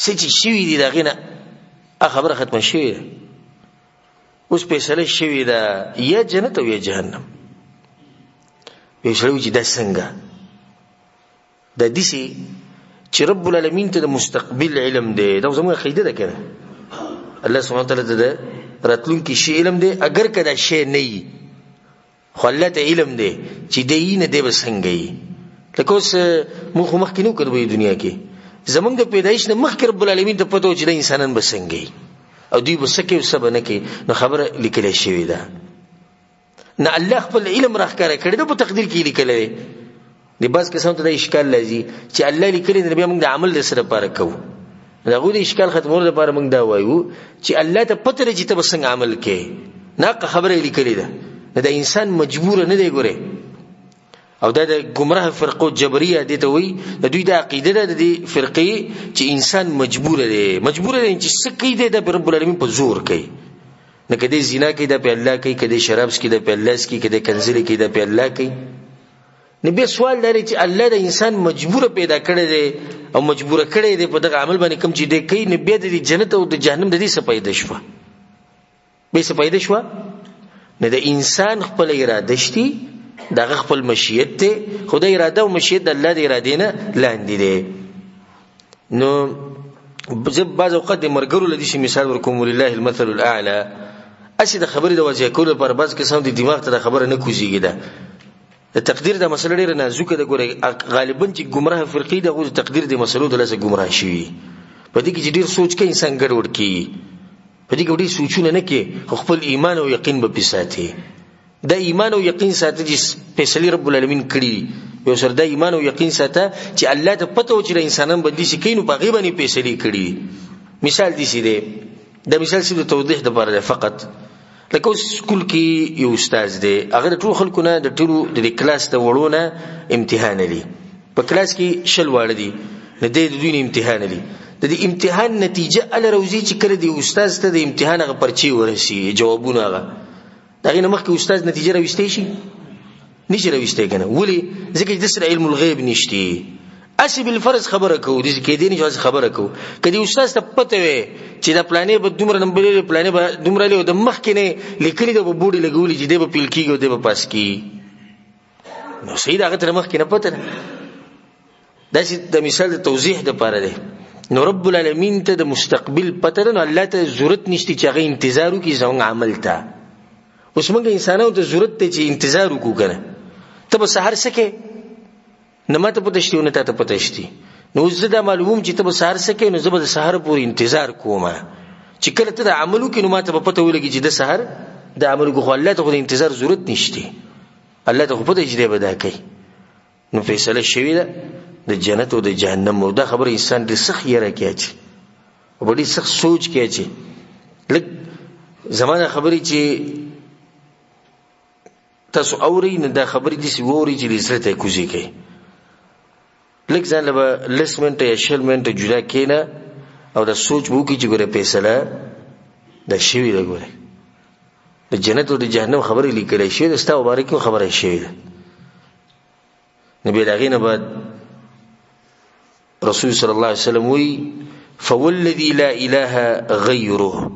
سچ شي دي دا غنه خبره ختمه شي اوس فیصله شوی دا یا جنت او یا جهنم فیصله چې د څنګه د دې چې رب العالمین ته د مستقبل علم دی دا زموږ عقیده ده کنه الله سبحانه وتعالى ته راتلونکي شی علم دی اگر کدا شی نه وي خو الله ته علم دی چې دی نه دی بسنګي لکه اوس موږ مخکې نو کړو په دنیا کې زمونږ د پیدایش نه مخکې رب العالمین ته پته و چې د انسانان بسنګي او دوی بسکه او سبا نه کې نو خبره لیکل شوې ده نه الله خپل علم راخاره کړی د په تقدیر کې لیکل دی د باز قسم ته د اشکال لازم چې الله لیکلی د نبی موږ د عمل سره پاره کوو دا غو د اشکال ختمولو لپاره موږ دا وایو چې الله ته پته لري چې ته بسنګ عمل کې نه خبره لیکلی ده د انسان مجبور نه دی ګوره او دا د گمراه فرقو جبريه دي ته وي د دوی د عقیده ده د فرقې چې انسان مجبور دی چې سکه دی د رب العالمین په زور کوي نه کدی زنا کوي د په الله کوي کدی شراب کوي د په الله کوي کدی کنځلي کوي د په الله کوي نبی سوال لري چې الله د انسان مجبور پیدا کړی دی او مجبور کړی دی په دغه عمل باندې کوم چې دی کوي نبی د جنت او د جهنم د دې څه پیدا شوه به څه پیدا شوه نه د انسان خپل اراده شتي دغه خپل مشیت ته خدای اراده او مشیت د الله د اراده نه لاندې دي نو بعض اوقات د مرګرو لدی شي مثال ورکوم ولله المثل الاعلى اسی د خبرې د وجه کول پر بعض قسم د دماغ ته د خبره نه کوزيږي ده د تقدیر د مسله ډیره نازکه ده ګوره غالبا چې گمراه فرقې د غو تقدیر د مسلو د لاسه گمراه شي په دې کې ډیر سوچ کوي انسان ګډوډ کی په دې کې ډیر سوچونه نه کوي خپل ایمان او یقین به پساتي دا ایمان او یقین ساته چې فیصله رب العالمین کړی یو سر دا ایمان او یقین ساته چې الله ته پته و چې انسانان باندې شي کینو په غیبه نه فیصله کړی مثال دي سي ده د مثال سي د توضیح د لپاره فقط لکه سکول کې یو استاد دی هغه ټول خلکو نه د ټولو د کلاس ته وړونه امتحان لري په کلاس کې شل واړه دي نه د دوی امتحان لري د دې امتحان نتیجه ال روزي چې کړی دی استاد ته د امتحان هغه پرچی ورسي جوابونه هغه دغه مخکې استاد نتیجه راوستي شي نشي راويسته کنه ولي ځکه د سره علم الغیب نشتی اسی بالفرض خبره کو دي کې دي نه خبره کو کدي استاد ته پته وي چې دا پلانې به دومره نمبر لري پلانې به دومره له د مخ کې نه لیکلي د بوډي لګولي چې د په پیل کېږي او د په پاس کی نو سید هغه تر مخ کې نه پته دا چې د مثال د توضیح د پاره دی نو رب العالمین ته د مستقبل پته نه الله ته ضرورت نشته چې هغه انتظار وکړي زموږ عمل ته اوس موږ انسانانو ته ضرورت ته چې انتظار وکړو کنه ته به سحر سکه نه ماته پته شته نه ته پته شته نو زه دا معلوم چې ته به سحر سکه نو زه به سحر پورې انتظار کوم چې کله ته د عملو کې نو ماته پته ولګي چې د سحر د عملو خو الله ته خو د انتظار ضرورت نشته الله ته خو پته چې دی به دا کوي نو فیصله شوی ده د جنت او د جهنم او دا خبره انسان د سخت یره کېږي او ډېر سخت سوچ کېږي لکه زمانه خبرې چې تاسو اوري نه دا خبرې دي چې ووري چې لسره ته کوزي کوي لکه ځان له لسمنټ یا شلمنټ جوړه کینه او دا سوچ وو کی چې ګوره فیصله د شوی ده ګوره د جنت او د جهنم خبرې لیکل شي د ستاسو مبارک خبره شي نبی داغینه بعد رسول صلی الله علیه وسلم وی فوالذي لا اله غیره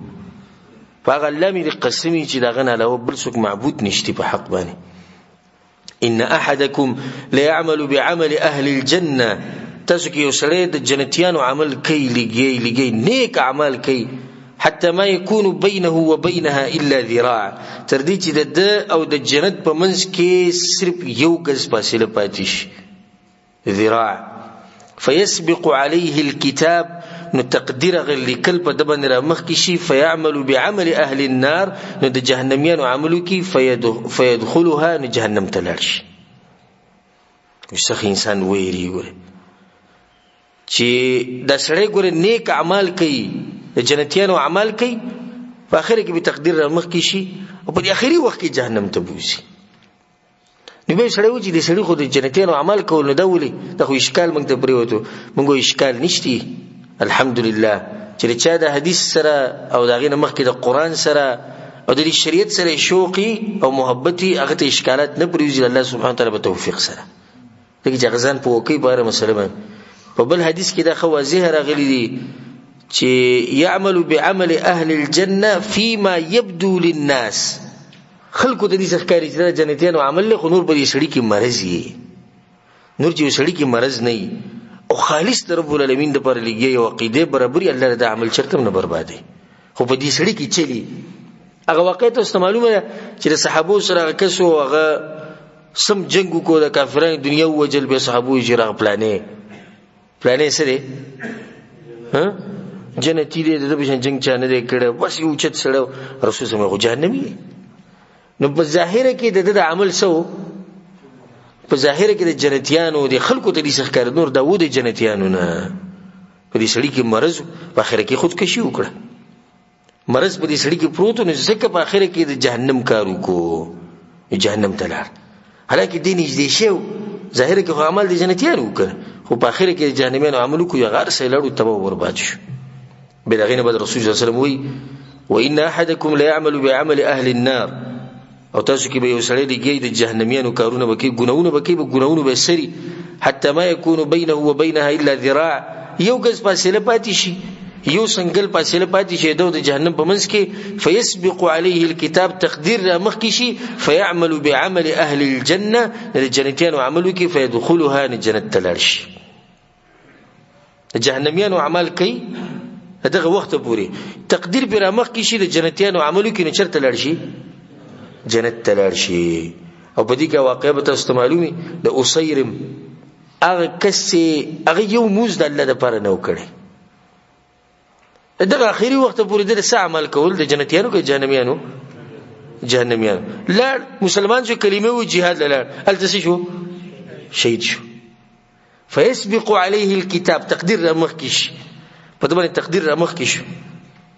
فاغه لمی د قسمی چې داغه نه علاوه بل څوک معبود نشتی په حق باندې ان احدکم لا يعمل بعمل اهل الجنه تاسو کې یو سړی د جنتیانو عمل کوي لګي نیک اعمال کوي حتى ما يكون بينه وبينها الا ذراع تر دې چې د او د جنت په منځ کې صرف یو غز فاصله پاتې شي ذراع فيسبق عليه الكتاب نو تقدیر غل کل په دبن را مخ کی شي فيعمل بعمل اهل النار نو د جهنميانو عملو کی فيدخلها نو جهنم تلارش وسخ انسان ویری ګره چې د سړی ګره نیک اعمال کوي د جنتیانو عمل کوي په اخر کې به تقدیر را مخ کی شي او په اخري وخت کې جهنم ته بوزي نو به سړی و چې د سړی خو د جنتیانو عمل کول نه دا ولي د خو اشکال موږ ته پریوتو موږ اشکال نشتی الحمدلله چې چا د حدیث سره او دغه مخکې د قران سره او د شریعت سره شوقي او محبتي هغه ته اشکالات نه پریږي الله سبحانه وتعالى په توفیق سره دغه ځغزان په وکی باره مسلمان په بل حدیث کې دا خو واضح راغلي دي چې يعمل بعمل اهل الجنه فيما يبدو للناس خلکو د دې ښکاری چې جنتیانو عمل له نور په دې سړی کې مرز یې نور چې سړی کې مرز نه او خالص رب العالمین د پر لګي او عقیده برابرۍ الله د عمل چرته نه بربادي خو په دې سړی کې چلی هغه واقعیت است معلومه چې د صحابو سره کسو هغه سم جنگ کو د کافرانو دنیا وجل به صحابو جره پلانې سره ها جنتی دې د بشن جنگ چانه دې کړه بس یو چت سره رسول سم خو جهنمی نو په ظاهر کې د عمل سو په ظاهر کې د جنتیانو د خلکو ته د ښکار نور داوود جنتیانو نه په دې سړی کې مرز په اخر کې خودکشي وکړه مرز په دې سړی کې پروت نو ځکه په اخر کې د جهنم کارو کو جهنم تلار حالکه دین نږدې شو ظاهر کې عمل د جنتیانو وکړه خو په اخر کې د جهنميانو عملو کو یو غار سه لړو تبو برباد شو بلغینه بعد رسول الله صلی الله علیه وسلم وی وان احدکم لا يعمل بعمل اهل النار او تاسو کې به یو سړی دیږي د جهنميانو کارونه وکي ګناونه وکي به ګناونه به سری حتى ما يكون بينه وبينها الا ذراع یو غز فاصله پاتې شي یو سنگل فاصله پاتې شي د جهنم په منځ کې فيسبق عليه الكتاب تقدير مخ کې شي فيعمل بعمل اهل الجنه الجنتيانو عملو کې فيدخلها الجنه تلارش جهنميانو عمل کوي دغه وخت پوري تقدير پر مخ کې شي د جنتيانو عملو کې نه چرته لړشي جنت تلارشي او په دې کې واقعه به تاسو معلومي د اوسیرم هغه کسي هغه یو موز د الله د پاره نو کړي دغه اخیری وخت پورې د څه عمل کول د جنتیانو کې جهنميانو لا مسلمان شو کلمه او jihad لا التسي شو شهید شو فيسبق عليه الكتاب تقدير مخکش په دغه تقدير مخکش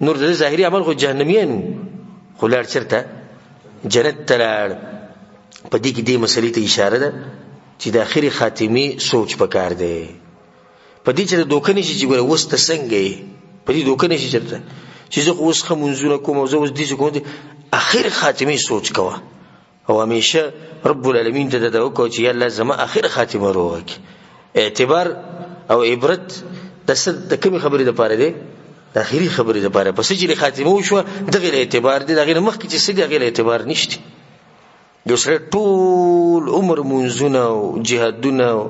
نور د ظاهري عمل خو جهنميانو خلار چرته جنت تلار په دې کې دې مسلې ته اشاره ده چې د اخري خاتمي سوچ پکار دی په دې چې د دوکني چې ګوره وسته څنګه په دې دوکني چې چرته چې زه اوس خمونځونه کوم او زه اوس دې کوم اخر خاتمي سوچ کوا او همیشه رب العالمین ته دعا وکړو چې یا الله زما اخر خاتمه روغه کړي. اعتبار او عبرت د کومې خبرې لپاره دی؟ د اخري خبرې لپاره. پس چې خاتمه وشو دغه اعتبار دی، دغه مخکې چې څه دی هغه اعتبار نشته. یو سره ټول عمر منځونه او جهادونه او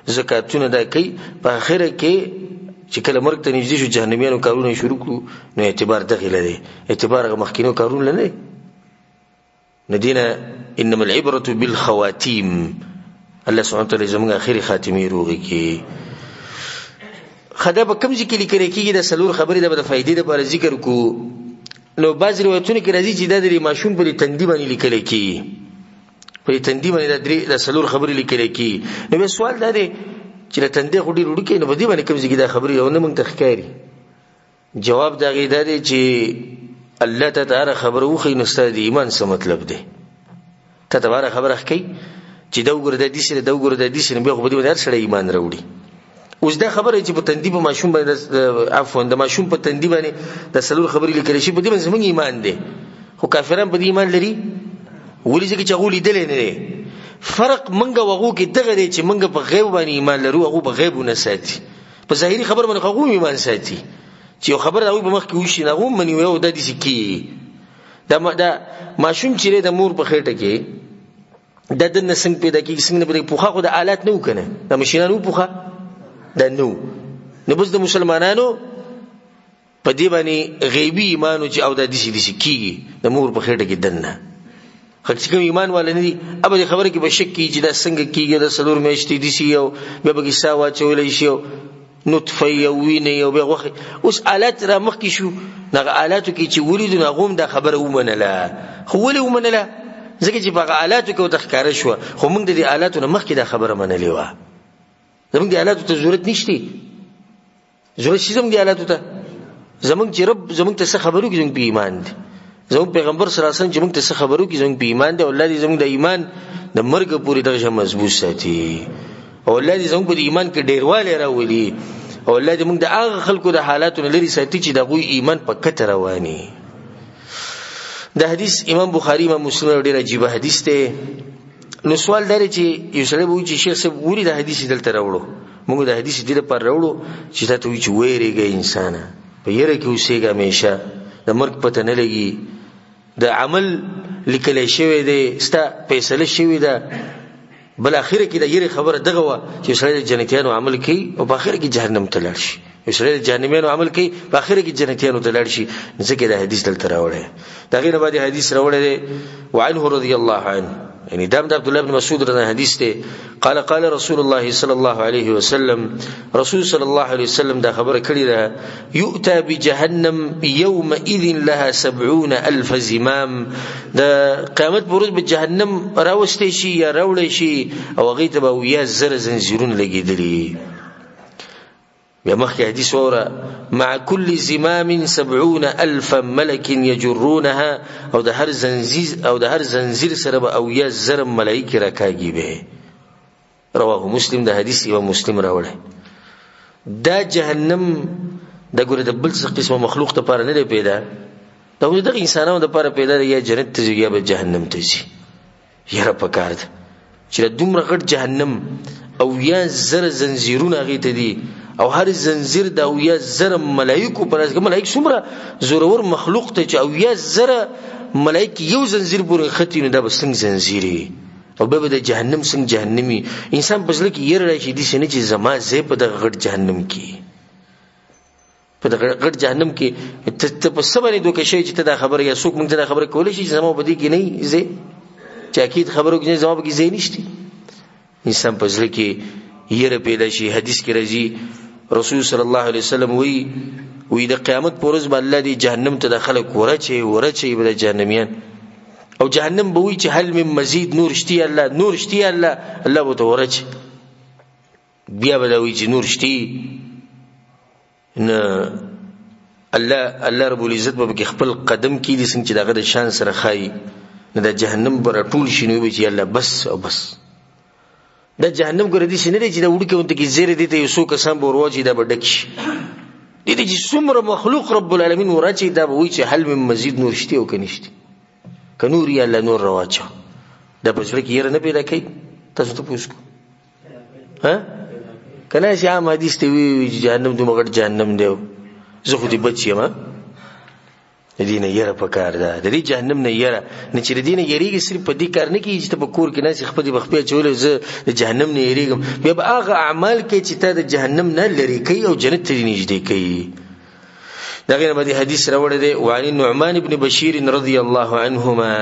زکاتونه دا کوي، په اخره کې چې کله مرګ ته نږدې شو جهنميانو کارونه شروع کړو، نو اعتبار دغه لري، اعتبار هغه مخکینو کارونه نه. ندینا انما العبره بالخواتيم. الله سبحانه وتعالى زموږ اخري خاتمه روغي کی. خدا به کوم ځکه لیکل کېږي د سلور خبرې د فائدې لپاره ذکر کو. نو بعض روایتونه کې راځي چې دا د ماشوم په تندي باندې لیکل کېږي، په تندي باندې د سلور خبرې لیکل کېږي. نو به سوال دا دی چې د تندي خو ډېر وړوکی نو په دې باندې کوم ځکه دا خبرې یو نه مونږ ته ښکاري. جواب دا غي دا دی چې الله تعالی خبره وخی نو ستاسو د ایمان څه مطلب دی؟ ته تباره خبره ښکي چې دا وګوره د دې سره دا وګوره د دې سره به خو په دې باندې سره ایمان راوړي. اوس دا خبره چې په تندي په ماشوم باندې عفوا د ماشوم په تندي باندې د سلور خبرې لیکل شي، په دې باندې زموږ ایمان دی. خو کافران په دې ایمان لري ولې ځکه چې هغه لیدل نه لري. فرق منګه وغو کې دغه دی چې منګه په غیب باندې ایمان لرو، هغه په غیب نه ساتي. په ظاهري خبر باندې هغه ایمان ساتي چې یو خبر هغه په مخ کې وشي نه هم مني یو د دې سکی. دا ماشوم چې د مور په خېټه کې د دنه څنګه پیدا کیږي، څنګه په پوخه خو د آلات نه وکنه، د ماشینانو پوخه دا نو بس د مسلمانانو په دې باندې غیبی ایمانو چې او د دې سکی د مور په خېټه کې دنه خلک کوم ایمان والا نه دي. ابا دې خبره کې به شک کیږي دا څنګه کیږي، د سلور میاشتې دي سی او به بګی ساوا چولې شي نطفه یو وینه یو به غوخه. اوس آلات را مخ کې شو، نغه آلاتو کې چې ولیدو نغوم دا خبره ومنله. خو ولې ومنله؟ ځکه چې په آلاتو کې وتخکاره شو، خو موږ د دې آلاتو نه مخکې دا خبره منلې و. زموږ د آلاتو ته ضرورت نشته، ضرورت شي زموږ د آلاتو ته. زموږ چې رب زموږ ته څه خبرو کې زموږ په ایمان دي، زموږ پیغمبر صلی الله علیه وسلم چې موږ ته څه خبرو کې زموږ په ایمان دي، او الله دې زموږ د ایمان د مرګ پورې دغه مضبوط ساتي، او الله دې زموږ په ایمان کې ډیرواله راولي، او الله دې موږ د هغه خلکو د حالاتو نه لري ساتي چې دغه ایمان په کته رواني. دا حدیث امام بخاری امام مسلم ډیر عجیب حدیث دی. نو سوال دی چې یو سړی وایي چې شیخ صاحب وری د حدیث دلته راوړو، موږ د حدیث دې لپاره راوړو چې تاسو وایي چې وېریږي انسان په یره کې اوسېږي، همیشه د مرګ پته نه لګي، د عمل لیکل شوی دی، ستا فیصله شوی ده، بل اخر کې د یره خبره دغه وا چې سړی د جنتیانو عمل کوي او په اخر کې جهنم ته لاړ شي، سړی د جهنميانو عمل کوي په اخر کې جنتیانو ته لاړ شي. ځکه د حدیث دلته راوړی. دا غیر باندې حدیث راوړی دی وعنه رضی الله عنه، یعنی دام د عبد الله بن مسعود رضی الله حدیث دی. قال قال رسول الله صلی الله علیه وسلم، رسول صلی الله علیه وسلم دا خبره کړې ده، یؤتى بجهنم یومئذ لها 70,000 زمام. د قیامت پر ورځ به جهنم راوستي شي یا راوړی شي او هغه ته به 1000 زنجیرونه لګېدلي. بیا مخکې حدیث وره مع كل زمام 70,000 ملك يجرونها، او د هر زنجیر سره به 1000 ملائکه راکاږي به. رواه مسلم، د حدیث امام مسلم راوړی. دا جهنم د ګوره د بل څه قسمه مخلوق ته لپاره نه دی پیدا، دا د انسانانو لپاره پیدا دی، یا جنت ته ځي یا به جهنم ته ځي. یاره پکار ده چې دومره غټ جهنم او 1000 زنجیرونه هغې ته دي، او هر زنجیر د 1000 ملائکو پر اساس. ملائک څومره زورور مخلوق ته چې 1000 ملائک یو زنجیر پورې ختی نو دا به څنګه زنجیري، او به د جهنم څنګه جهنمي. انسان په ځل کې یې راشي دي چې نه چې زما زه په د غټ جهنم کې، په د غټ جهنم کې ته په سبا نه دوه شي چې ته دا خبره یا څوک مونږ ته دا خبره کولای شي چې زما بدی کې نه زه چې اكيد خبرو کې جواب کې زه نشته. انسان په ځل کې یې پیدا شي. حدیث کې راځي رسول صلی الله علیه وسلم وی د قیامت پر ورځ الله دی جهنم ته داخله ورچي به جهنميان، او جهنم به وی چې هل من مزید نور شتي الله، نور شتي الله، الله به ته ورچ. بیا به وی چې نور شتي نه، الله رب العزت به خپل قدم کې دي څنګه چې دغه د شان سره خای نه د جهنم بر ټول شنو به چې الله بس او بس. دا جهنم ګره دي سینې چې دا وړي کوم ته کې زیره دي ته یو څو کسان به ورواچي دا به ډک شي. دې چې څومره مخلوق رب العالمین ورچي دا به وی چې هل من مزید نور شتي او کنيشتي، کنور یا الله نور رواچو. دا په زړه کې یره نه پیدا کوي تاسو ته پوښتنه ها کنه چې عام حدیث ته وی جهنم دومره غټ جهنم دی زه خو دې بچ یم د دې نه یره پکار ده د دې جهنم نه یره نه چې د دې نه یریږي صرف په دې کار نه کیږي چې په کور کې نه خپل بخپې چولې زه د جهنم نه یریږم بیا به هغه اعمال کې چې ته د جهنم نه لری کوي او جنت ته نږدې کوي دا غیر باندې حدیث راوړی دی وعن النعمان بن بشير رضي الله عنهما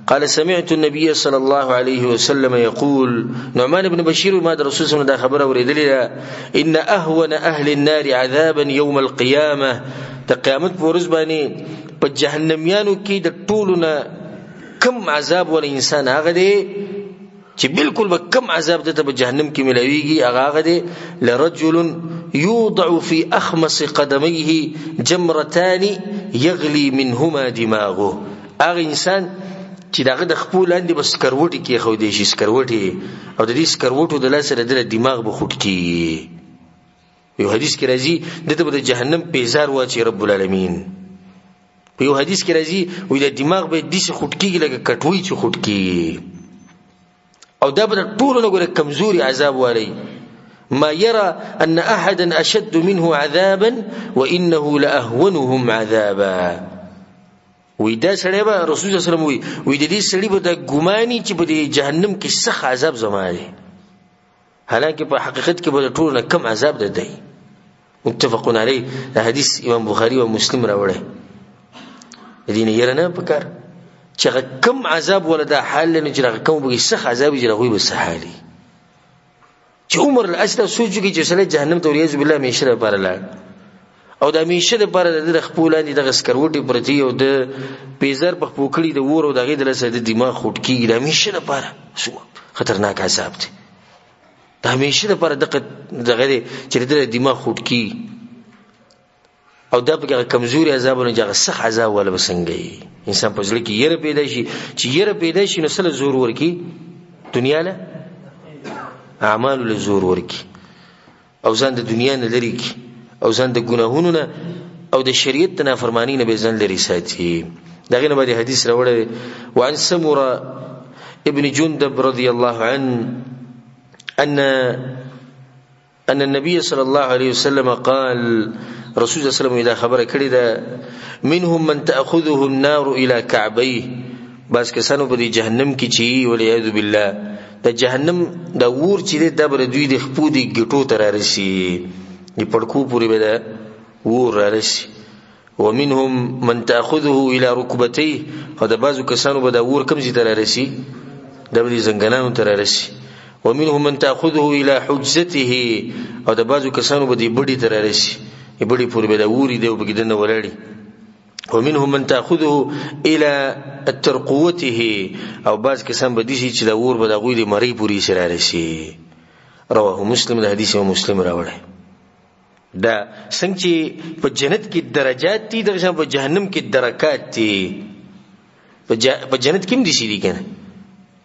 قال سمعت النبي صلى الله عليه وسلم يقول نعمان بن بشير ما رسول الله دا خبر اوریدلی ان اهون اهل النار عذابا يوم القيامه د قیامت په ورځ باندې په جهنميانو کې د ټولو نه کم عذاب ول انسان هغه دی چې بالکل به کم عذاب دته په جهنم کې ملويږي هغه دی لرجل يوضع في اخمص قدميه جمرتان يغلي منهما دماغه هغه انسان چې داغه د خپل لاندې بس کروټي کې خو دې شي سکروټي او د دې سکروټو د لاسه د دماغ به خوټ کی یو حدیث کې راځي دته د جهنم پیزار واچي رب العالمین په یو حدیث کې راځي وې د دماغ به د څه خوټ کیږي لکه کټوي چې خوټ کی او دا به ټول نه ګوره کمزوري عذاب واري ما يرى ان احدا اشد منه عذابا وانه لاهونهم عذابا وې دا سړی به رسول الله صلی الله علیه وسلم وې د دې سړی به د ګماني چې په جهنم کې سخت عذاب زماري حالانکه په حقیقت کې به ټول نه کم عذاب ده دی متفقون علی دا حدیث امام بخاری او مسلم راوړی دین یې نه پکار چې کم عذاب ولدا حال نه چې کوم به سخت عذاب چې راغوي به سحالي چې عمر الاسد سوچږي چې سړی جهنم ته ورېز بالله میشه لپاره لاړ او د میشه لپاره د خپلانی د غسکروټي پرتی او د پیزر په پوکړی د ور او دغه د لسه د دماغ خوټ کیږي د میشه لپاره خطرناک عذاب دی د همیشه لپاره دغه چې د دماغ خوټ کی او دا په کمزوري عذابونه جګه سخت عذاب ولا بسنګي انسان په ځل کې یره پیدا شي چې یره پیدا شي نو سره زور ورکی دنیا له اعمال له زور ورکی او ځان د دنیا نه لري کی او ځان د ګناهونو نه او د شریعت نه فرمانی نه به ځان لري ساتي دغه نه باندې حدیث راوړل وعن سمره ابن جندب رضي الله عنه أن النبي صلى الله عليه وسلم قال رسول الله صلى الله عليه وسلم إذا خبر كده منهم من تأخذه النار إلى كعبيه بس کسانو په جهنم کې چی ولعیاذ بالله د جهنم د ور چې د بر دوی د خپودي ګټو تر راشي په پړکو پورې به د ور راشي ومنهم من تأخذه إلى ركبتيه او د بازو کسانو به د ور کم زی تر راشي د بری زنګنانو تر راشي ومنهم من تأخذه إلى حجزته او د بازو کسانو به د بډي تر راشي بډي پورې به د وري دی وبګدنه ولاړی ومنهم من تأخذه إلى الترقوته او باز کسان به دي چې د ور به د غوی د مری پورې سره راشي رواه مسلم د حدیث او مسلم راوړی دا څنګه چې په جنت کې درجات دي دغه په جهنم کې درکات دي په جنت کې هم دي شي دي کنه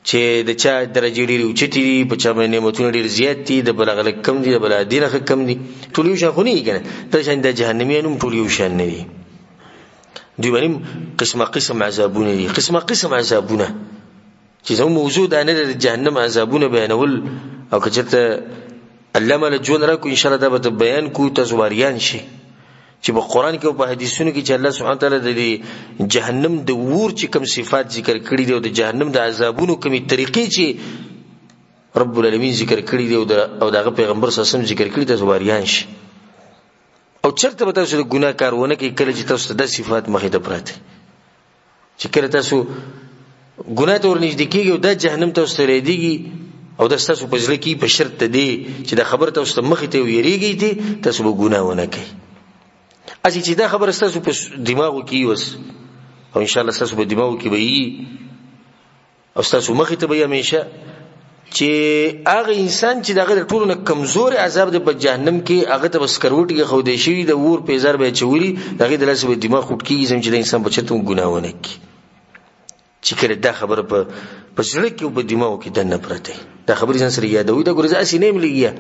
چې د چا درجه ډیره اوچتي دي په چا باندې نعمتونه ډیر زیات دي د بلغله کم دي د بل دینه کم دي ټول یو شان خو نه کنه ته شان د جهنميانو ټول یو شان نه دي دوی باندې قسم عذابونه دي قسم عذابونه چې زمو موضوع ده نه د جهنم عذابونه بیانول او کچته علامه لجون راکو ان شاء الله دا به بیان کو تزواریان شي چې په قران کې او په حدیثونو کې چې الله سبحانه تعالی د جهنم د ور چې کوم صفات ذکر کړي دي او د جهنم د عذابونو کومي طریقې چې رب العالمین ذکر کړي دي او دغه پیغمبر صلی الله علیه وسلم ذکر کړي د زواریان شي او چرته به تاسو د ګناه کارونه کې کله چې تاسو د صفات مخې ته پراته چې کله تاسو ګناه ته ورنږدې کېږي او د جهنم تاسو ته ریديږي او د تاسو په ځل کې په شرط دی چې د خبر تاسو ته مخې ته ویریږي دي تاسو به ګناه ونه کوي اسی چې دا خبر تاسو په دماغو کې وس او ان شاء الله تاسو په دماغو کې به وي او تاسو مخې ته به همیشه چې هغه انسان چې دغه ټولو نه کمزور عذاب د په جهنم کې هغه ته بس کروټي خو دې شي د ور پیزار به چوري دغه د لاسه په دماغ خټ کیږي چې د انسان په چته ګناونه کوي چې کله دا خبره په ځړ کې په دماغو کې دنه پرته دا خبرې ځان سره یادوي دا ګورځه اسی نه ملګیا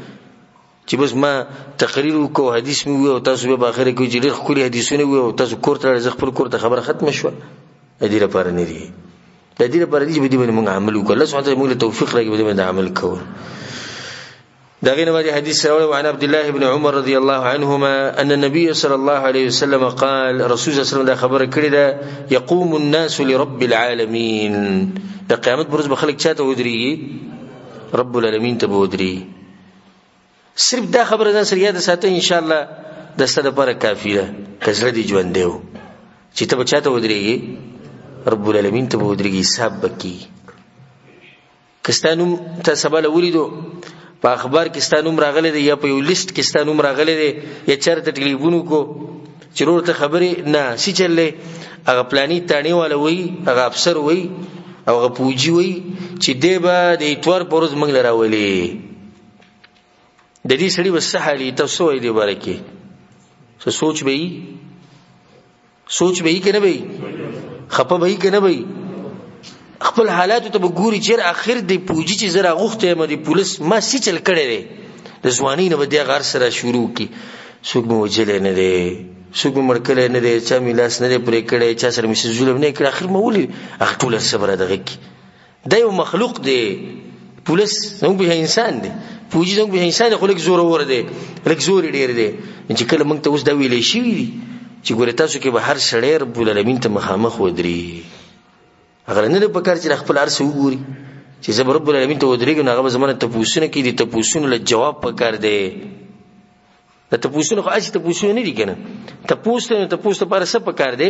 چې بس ما تقریر وکاو حدیث مې وو تاسو به اخر کې چې ډېر خولي حدیثونه وو تاسو کور ته ځخ خپل کور ته خبره ختم شوه دې لپاره نه دی د دې لپاره دې به دې باندې موږ عمل وکړو. الله سبحانه وتعالى موږ له توفیق راکړي به دې باندې عمل کوو. دغه نه باندې حدیث راوړل عن عبد الله بن عمر رضی الله عنهما ان النبي صلى الله عليه وسلم قال رسول الله صلی الله علیه وسلم دا خبره کړې ده يقوم الناس لرب العالمين د قیامت پر ورځ به خلک چاته ودرېږي؟ رب العالمین ته به ودرېږي. صرف دا خبره ځان سره یاد ساتئ ان شاء الله د ستاسو لپاره کافی ده که زړه دې ژوند دی چې ته به چاته ودرېږي؟ رب العالمین ته به ودرېږي، حساب به کېږي. که ستا نوم ته سبا له ولیدو په اخبار کې ستا نوم راغلی دی یا په یو لیست کې ستا نوم راغلی دی یا چېرې ته ټلیفون وکړو چې ورور ته خبرې نه سی چل دی هغه پلاني تاڼې والا وایي هغه افسر وایي او هغه پوجي وایي چې دی به د اتوار په ورځ موږ له راولي. د دې سړي به څه حال وي؟ تاسو وایئ دې باره کې څه سوچ به وي؟ سوچ به وي که نه به وي؟ خفه به وي که نه به وي؟ خپل حالاتو ته به ګوري چې اخر د پوجي چې زه راغوښتی یم د پولیس ما څه چل کړی دی د ځوانۍ نه به دې هغه هر څه را شروع کړي. څوک مې وجلی نه دی، څوک مې مړ کړی نه دی، چا مې لاس نه دی پرې کړی، چا سره مې څه ظلم نه کړی. اخر مې ولې هغه ټول هر څه به رادغه کړي. دا یو مخلوق دی. پولیس زموږ به انسان دی، پوجي زموږ به انسان دی، خو لږ زورور دی، لږ زور یې ډېر دی. چې کله موږ ته اوس دا ویلی شوي دي چې ګورې تاسو کې به هر سړی رب العالمین ته مخامخ ودرېږي. هغه نه ده پکار چې خپل هر څه وګوري چې زه به رب العالمین ته ودرېږم نو هغه به زما نه تپوسونه کوي. د تپوسونو له جواب پکار دی. د تپوسونو خو هسې تپوسونه نه دي که نه، تپوس ته نو تپوس لپاره څه پکار دی؟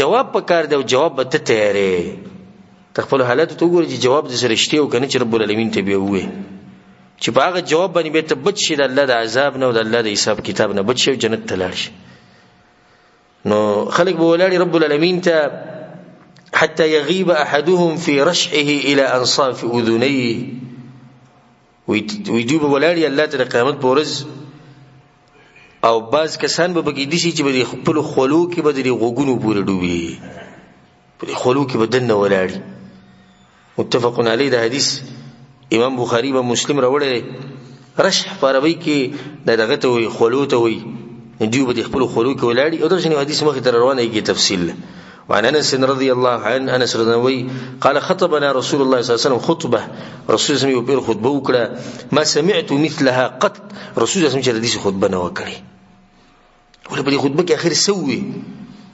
جواب پکار دی او جواب به ته تیارې. ته خپلو حالاتو ته وګورې چې جواب دې سره رښتیا و که نه چې رب العالمین ته بیا ووایې چې په هغه جواب باندې بیا ته بچ شي د الله د عذاب نه او د الله د حساب کتاب نه بچ شي او جنت ته لاړ شي. نو خلک به ولاړې رب العالمین ته حتى يغيب أحدهم في رشحه إلى أنصاف أذنيه. ويدوب ولاړي الله ته د قیامت په ورځ او بعض کسان به پکې دي چې به د خپلو خولو کې به د غوږونو پورې ډوبي، په دې خولو کې به دننه ولاړي. متفق علیه. د حدیث امام بخاري به مسلم راوړی. رشح په عربۍ کې دغه ته وایي، خولو ته وایي. دوی به د خپلو خولو کې ولاړي. او دغسې حدیث مخکې ته روانه کې تفصیل. وعن انس رضي الله عنه انس رضي الله قال خطبنا رسول الله صلى الله عليه وسلم خطبه. رسول الله صلى الله عليه وسلم خطبه وکړه ما سمعت مثلها قط. رسول الله صلى الله عليه وسلم دې خطبه نه وکړي. ولې په دې خطبه کې اخر سوي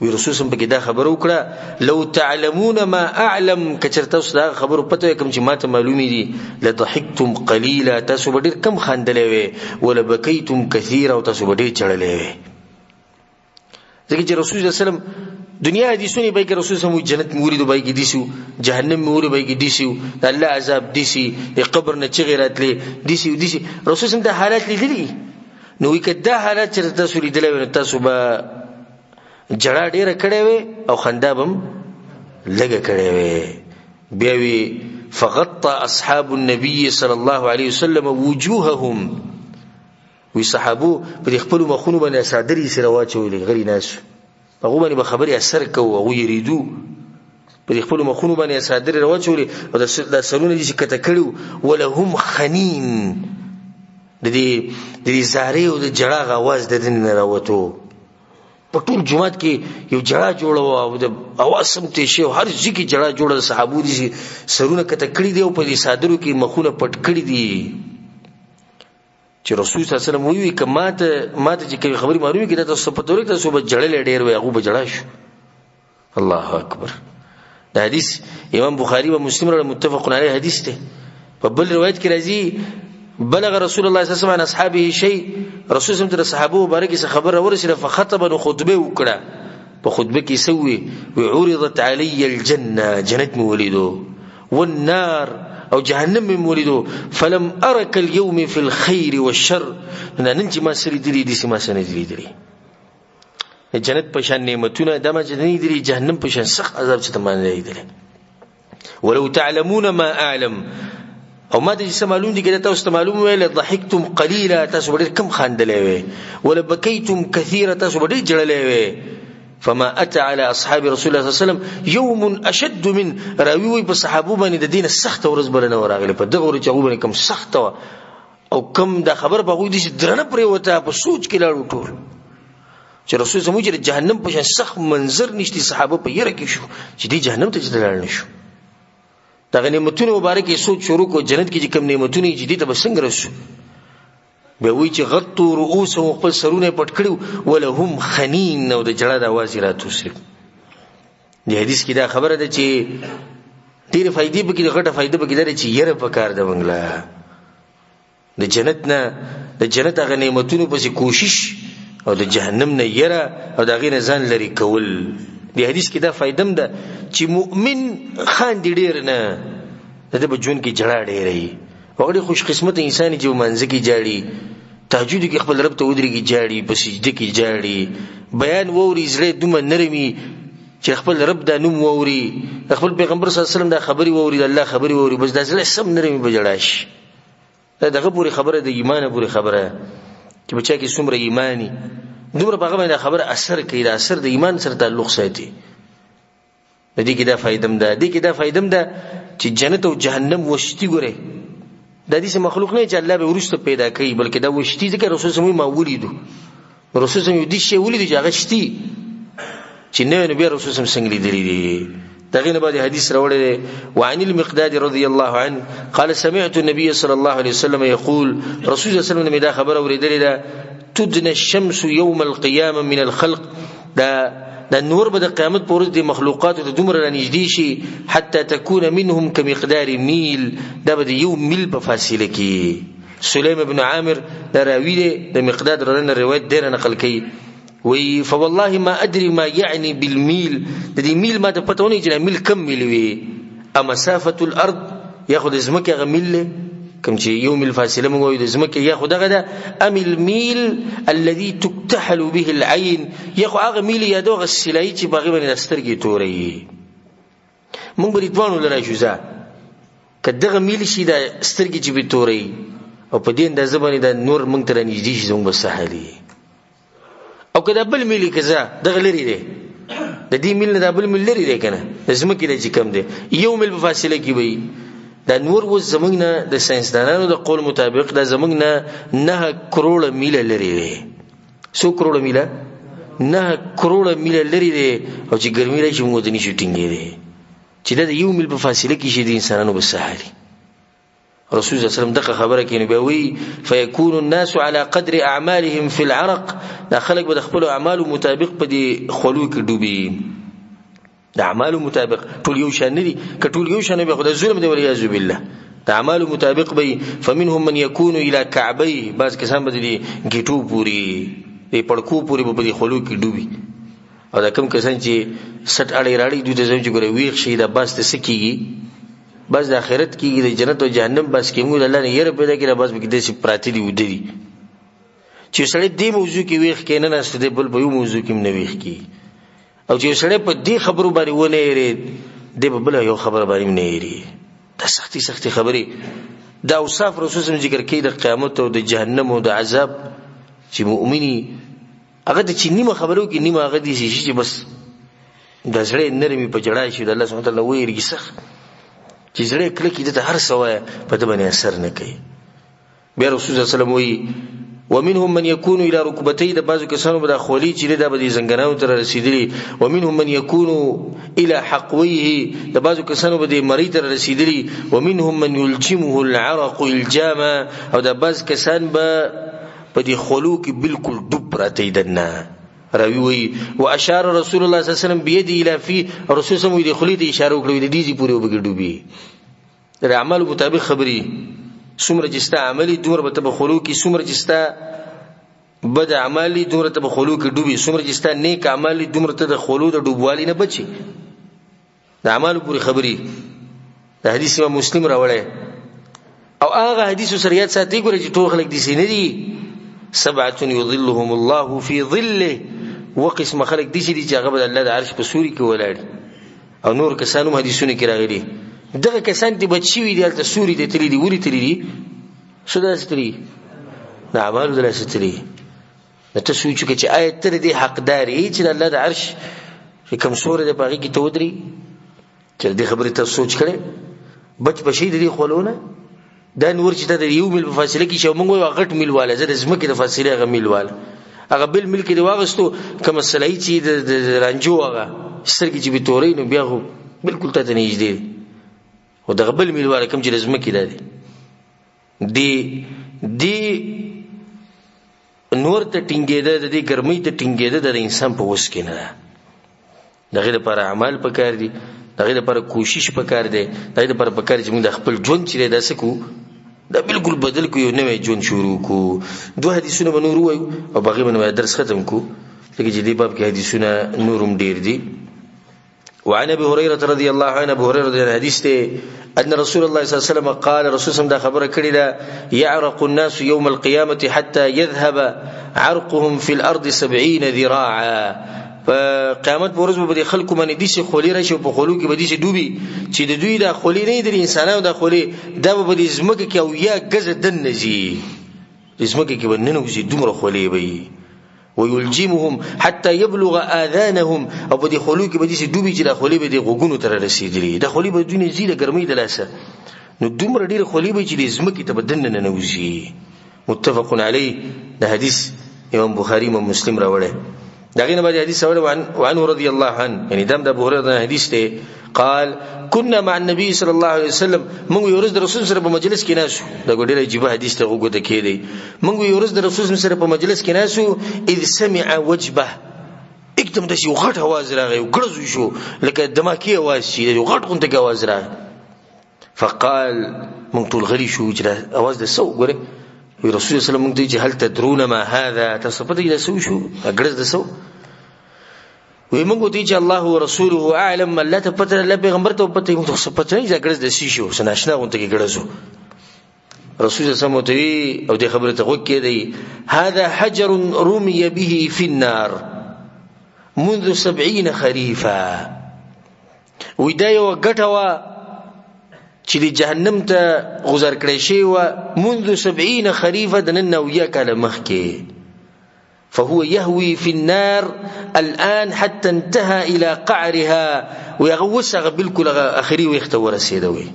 وی رسول الله په کې دا خبره وکړه لو تعلمون ما اعلم کچرته اوس دا خبره پته کوم چې ماته معلومي دي لضحكتم قليلا تاسو به ډېر کم خندلې وي ولا بكيتم كثيرا او تاسو به ډېر چړلې وي. ځکه چې رسول الله صلی الله علیه وسلم دنیا حدیثونه به کې رسول الله جنت موري دوبای کې ديسو، جهنم موري به کې ديسو، الله عذاب ديسي، قبر نه چغې راتلې ديسي ديسي. رسول الله د حالات لیدلي نو وی کدا حالات چې تاسو لیدلې تاسو به جړه ډیره کړې وي او خندا بم لګه کړې وي. بیا وی فغطى اصحاب النبي صلى الله عليه وسلم وجوههم. وی صحابو په خپل مخونو باندې صادري سره واچولې غری ناس هغه باندې به خبري اثر کوو او یریدو په خپل مخونو باندې صادري واچولې او د سرونه دي چې کته کړو ولهم خنین د دې زاري او د جړه غواز د دین راوته. په ټول جمعات کې یو جړه جوړه او د اواز سمته شي او هر ځکه جړه جوړه صحابو دي سرونه کته کړی دی او په دې صادرو کې مخونه پټ کړی دي. چې رسول صلی الله علیه وسلم وی کماته چې خبري معلومه کړه تاسو په تورې تاسو به جړل ډیر وي هغه به جړا شو. الله اکبر. دا حدیث امام بخاری و مسلم سره متفق علیه حدیث دی. په بل روایت کې راځي بلغ رسول الله صلی الله علیه وسلم عن اصحابه شيء. رسول صلی الله علیه وسلم صحابه مبارک څخه خبر ورسره فخطب خطبه وکړه. په خطبه کې سوي وعرضت علی الجنه جنت مولدو والنار او جهنم مولدو فلم ارك اليوم في الخير والشر. نن چې ما سری دي ما سره دي جنت په شان نعمتونه د ما جنې دي جهنم په شان سخت عذاب چې تمانه دي. ولو تعلمون ما اعلم او ما دې معلوم دي کله تاسو معلوم ویل ضحكتم قليلا تاسو ډېر کم خندلې وي ولا بكيتم كثيرا تاسو ډېر جړلې وي. فما اتى على اصحاب رسول الله صلى الله عليه وسلم يوم اشد من راوي په صحابه باندې د دین سخت ورځ بلنه وراغله په دغه ورځ هغه باندې کم سخت او کم د خبر بغوي دي درنه پرې وته په سوچ کې لاړو ټول چې رسول زموږ د جهنم په شان سخت منظر نشتی صحابه په یره کې شو چې دی جهنم ته لاړ نشو. دغه نعمتونو مبارکې سوچ شروع کو جنت کې چې کوم نعمتونه چې دي ته به څنګه رسو به وی چې غطوا رؤوسهم خپل سرونه پټ کړو ولهم خنین او د جړه د आवाज راتو سره د حدیث کې دا خبره ده چې ډېر فائدې به کې غټه فائدې به کې ده چې یره پکار ده ونګلا د جنت هغه نعمتونو پسې کوشش او د جهنم نه یره او د هغې نه ځان لرې کول د حدیث کې دا فائدم ده چې مؤمن خاندي ډېر نه د ده په ژوند کې جړه ډېره وي وغړي خوش قسمت انسان چې منځ کې جاړي تهجد کې خپل رب ته ودرېږي جاړي په سجده کې جاړي بیان ووري زړه دومره نرمي چې خپل رب دا نوم ووري خپل پیغمبر صلی الله علیه وسلم دا خبري ووري د الله خبري ووري بس دا زړه سم نرمي بجړاش دا دغه پوری خبره د ایمان پوری خبره چې بچا کې څومره ایمانی دومره په هغه باندې خبره اثر کوي دا اثر د ایمان سره تعلق ساتي د دې کې دا فائدم ده چې جنت او جهنم وشتي ګره د دې مخلوق نه چې الله به ورسته پیدا کوي بلکې دا وشتي ځکه رسول الله ما ولیدو رسول الله دې شی ولیدو چې هغه شتي چې نبی رسول الله څنګه لیدلی دي دغه نه بعد حدیث راوړل وعن المقداد رضی الله عنه قال سمعت النبي صلى الله عليه وسلم يقول رسول الله صلی الله علیه وسلم دا خبر اوریدل ده تدنى الشمس يوم القيامه من الخلق دا نور به د قیامت پر ورځ د مخلوقات ته دومره رانږدې شي حتی تكون منهم كمقدار میل دا به د یو میل په فاصله کې سلیم بن عامر دا راوی دی د مقداد رضی روایت ډیر نقل کوي وی فوالله ما ادري ما يعني بالميل د دې میل ما ته پته ونه چې میل کم میل وي مسافه الارض یاخذ زمکه غمیل کوم چې یو میل فاصله موږ وي د زمکه یاخذ دغه ده ام الميل الذي تكتحل به العين یاخذ هغه میل یا دغه سلای چې باغی باندې سترګې توري موږ به ریتوانو لرای شو ځا کداغه میل شي د سترګې چې به توري او په دې اندازه باندې د نور موږ تر نږدې شي زموږ سهالي او کدا بل ملي کزا دغه لري دی د دې مل نه د بل مل لري دی کنه د زمکه د کم دی یو مل په فاصله کې وي د نور و زمنګ نه د ساينسدانانو د قول مطابق د زمنګ نه 9 کروڑ میل لري دی 100 کروڑ میل 9 کروڑ میل لري دی او چې ګرمي راشي موږ د نشو ټینګې دی چې د یو مل په فاصله کې شي د انسانانو په سهاري رسول الله صلی الله علیه وسلم دغه خبره کې نبوي فيكون الناس على قدر اعمالهم في العرق دا خلق به خپل اعمال مطابق په دي خلو کې ډوبي د اعمال مطابق ټول یو شان دي کټول یو شان به خدای ظلم دی ولیا بالله د اعمال مطابق به فمنهم من يكون الى كعبيه بعض کسان به دي گیټو پوری دی پړکو پوری په دي خلو کې ډوبي او دا کوم کسان چې سټ اړې راړي دوی ته ځم چې ګوري ویښ شي دا بس ته سکیږي بس د آخرت کې د جنت او جهنم بس کې موږ الله نه یې پیدا کړه بس به دې سي پراتی دی ودی چې سړی دې موضوع کې ویښ کینې نه ستې بل په یو موضوع کې نه ویښ کی او چې سړی په دې خبرو باندې ونه یې دې په بل یو خبر باندې نه یې دا سختي خبرې دا اوصاف رسول الله ذکر کوي د قیامت او د جهنم او د عذاب چې مؤمنی هغه د چې نیمه خبرو کې نیمه هغه دي چې بس د زړه نرمي په جړای شي د الله سبحانه وتعالى ویریږي سخت چې زړه کله کې د هر سوای په دې باندې اثر نه کوي بیا رسول الله صلی الله علیه وسلم وی ومنهم من يكون الى ركبتي د بعضو کسانو به د خولي چې د به زنګناو تر رسیدلی ومنهم من يكون الى حقويه د بعضو کسانو به د مری تر رسیدلی ومنهم من يلجمه العرق الجاما او د بعض کسان به په دې خولو کې بالکل ډوب راته دنه راوی وی واشار رسول الله صلی الله علیه وسلم بيد الى في رسول الله د خولي ته اشاره وکړه د دې پورې وبګډوبي د اعمال مطابق خبري څومره چې ستا عملي دومره به تبخلو کې څومره چې ستا بد اعمالي دومره تبخلو کې ډوبي څومره چې ستا نیک اعمالي دومره ته د خلو د ډوبوالي نه بچي د اعمال پوری خبري د حدیث امام مسلم راوړی او هغه حدیث سریات ساتي ګورې چې ټول خلک دي سینې دي 7 يظلهم الله في ظله وقسم خلق دي چې هغه د الله د عرش په سوري کې ولاړ او نور کسانو حدیثونه کې راغلي دغه کسان دي بچي وي دلته سوري دي تللی دي ولي تللی دي شدا ستري د اعمال د ستري ته سوچ کې چې آیت تر دې حقداري چې الله د عرش کوم سورې د باغی کې تودري چې دې خبره ته سوچ کړي بچ بشي دي خلونه دا نور چې د یو مل په فاصله کې شو موږ یو غټ مل والا زره زمکه د فاصله غ مل والا هغه بل مل کې دی واغستو کوم سلای چې د رانجو هغه سترګې چې به تورې نو بیا بالکل ته نږدې او دغه بل میلواله کوم چې زمکه دی نور ته ټینګېده د دې ګرمۍ ته ټینګېده د انسان په وس کې نه ده. دغه لپاره اعمال پکار دي، دغه لپاره کوشش پکار دی، دغه لپاره پکار چې موږ د خپل ژوند چې دا سکو دا بالکل بدل کو، یو نوې ژوند شروع کو. دوه حدیثونه به نور وایو او باقي به درس ختم کو، لکه چې دې باب کې حدیثونه نورم ډیر دي. وعن ابي هريره رضي الله عنه، ابو هريره رضي الله عنه حدیث ته ان رسول الله صلى الله عليه وسلم قال، رسول الله دا خبره کړې ده، يعرق الناس يوم القيامه حتى يذهب عرقهم في الارض 70 ذراعا. قیامت په ورځ به خلکو باندې دي چې خولي راشي په خولو کې به دي چې ډوبي، چې د دوی د خولي نه د انسانانو د خولي دا به د زمکه کې او یا غزه دن نزي زمکه کې باندې نو چې دومره خولي وي. ويلجمهم حتى يبلغ آذانهم، او په دې خولو کې به دي چې ډوبي چې د خولي به د غوګونو تر رسیدلي، د خولي به دونه زیاده ګرمۍ د لاسه نو دومره ډیر خولي به چې د زمکه ته بدن نه نوځي. متفق علیه. د حدیث امام بخاری او مسلم راوړی. دغه نه باندې حدیث اوله وعنه رضی الله عنه، یعنی دم د ابو هريره حدیث ته قال كنا مع النبي صلى الله عليه وسلم، موږ یو ورځ د رسول سره په مجلس کې ناسو. دا ګډه عجیب حدیث ته وګورئ کېدی. موږ یو ورځ د رسول سره په مجلس کې ناسو، اذ سمع وجبه، एकदम د شي غټ आवाज راغی، ګړز شو لکه دماکي आवाज شي، یو غټ غونډه आवाज راغی. فقال موږ ټول غلي شو چې आवाज د سو ګوره. وی رسول الله صلی الله علیه وسلم موږ ته هل تدرون ما هذا، تاسو پته یې سو شو ګړز د سو. وی موږ ته چې الله او رسوله اعلم، الله ته پته، الله پیغمبر ته پته، موږ ته پته نه ګړز د شي شو سناشنا غونډه کې ګړزو. رسول الله صلی الله علیه وسلم او دې خبره ته وکړه دی، هذا حجر رمي به في النار منذ 70 خريفا. وی دا یو ګټه وا چې د جهنم ته غزر کړی شي و منذ 70 خريفا د نن او یا کله مخکې. فهو يهوي في النار الآن حتى انتهى إلى قعرها، ويغوسها بالكل آخري ويخته ورسيده وي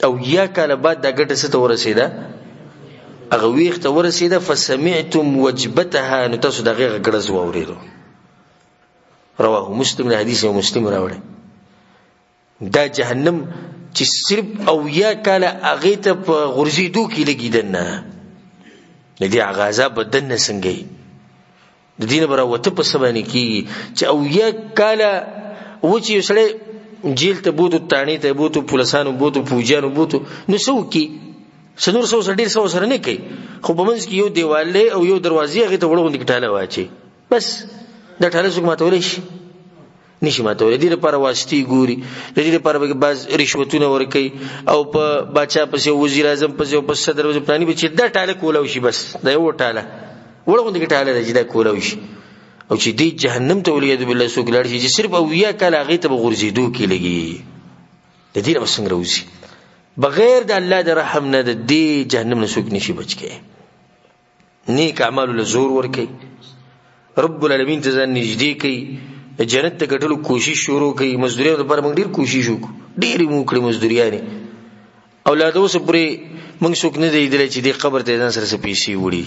او يا کله بعد دا ګټه ست ورسيده اغه ويخته ورسيده. فسمعتم وجبتها، نو تاسو دغه ګړز واوریدو. رواه مسلم، حدیث مسلم راوړی. دا جهنم چې صرف او یا کله اغه ته غرزیدو کې لګیدنه د دې عذاب بدن څنګه د دینه برا وته په سبانه کې چې او یا کاله و چې سړی جیل ته بوتو، تانی ته بوتو، پولیسانو بوتو، فوجانو بوتو، نو سو کې سنور سو سړی سو سره نه کوي، خو په منځ کې یو دیواله او یو دروازې هغه ته وړوند کټاله واچي، بس دا ټاله څوک ماتول شي نشي ماتول. دې لپاره واسطي ګوري، دې لپاره به باز رشوتونه ورکي او په بادشاہ پسې وزیر اعظم پسې او په صدر وزیر پلاني به چې دا ټاله کولو شي، بس دا یو ټاله وړوند کټاله دې دا کولو شي. او چې دې جهنم ته ولید بالله سو ګلړ شي چې صرف او یا کله هغه ته غورځېدو کې لګي. د دې نو څنګه روزي بغیر د الله د رحم نه د دې جهنم نه څوک نشي بچ کې. نیک اعمال له زور ور کوي، رب العالمین ته ځان نږدې کوي، جنت ته ګټلو کوشش شروع کوي. مزدوري لپاره موږ ډیر کوشش وکړو، ډیر موږ کړې مزدوریانه. اولاد اوس پرې موږ څوک نه دی درې چې دې قبر ته ځان سره پیسې وړي،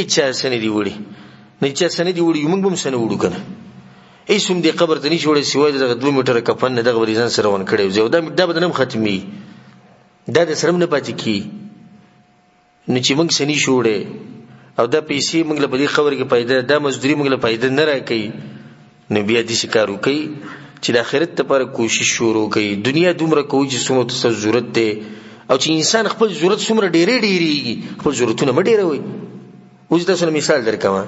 اچھا سنې دی وړي نه چې سنې دی وړي، موږ هم سنې وړو کنه. ایسوم دې قبر ته نشي وړي سوای دغه 2 میټر کفن نه دغه ځان سره ون کړي، زه دا بدنم ختمي، دا د سرم نه پاتې کی نه چې موږ سنې شوړې او دا پیسې موږ له دې خبره کې پیدا، دا مزدوري موږ له پیدا نه راکې. نو بیا دې شکار وکي چې د آخرت لپاره کوشش شروع کړي. دنیا دومره کوي چې څومره ته ضرورت ده، او چې انسان خپل ضرورت څومره ډېریږي، خپل ضرورتونه مې ډېروي. اوس تاسو مثال درکوم،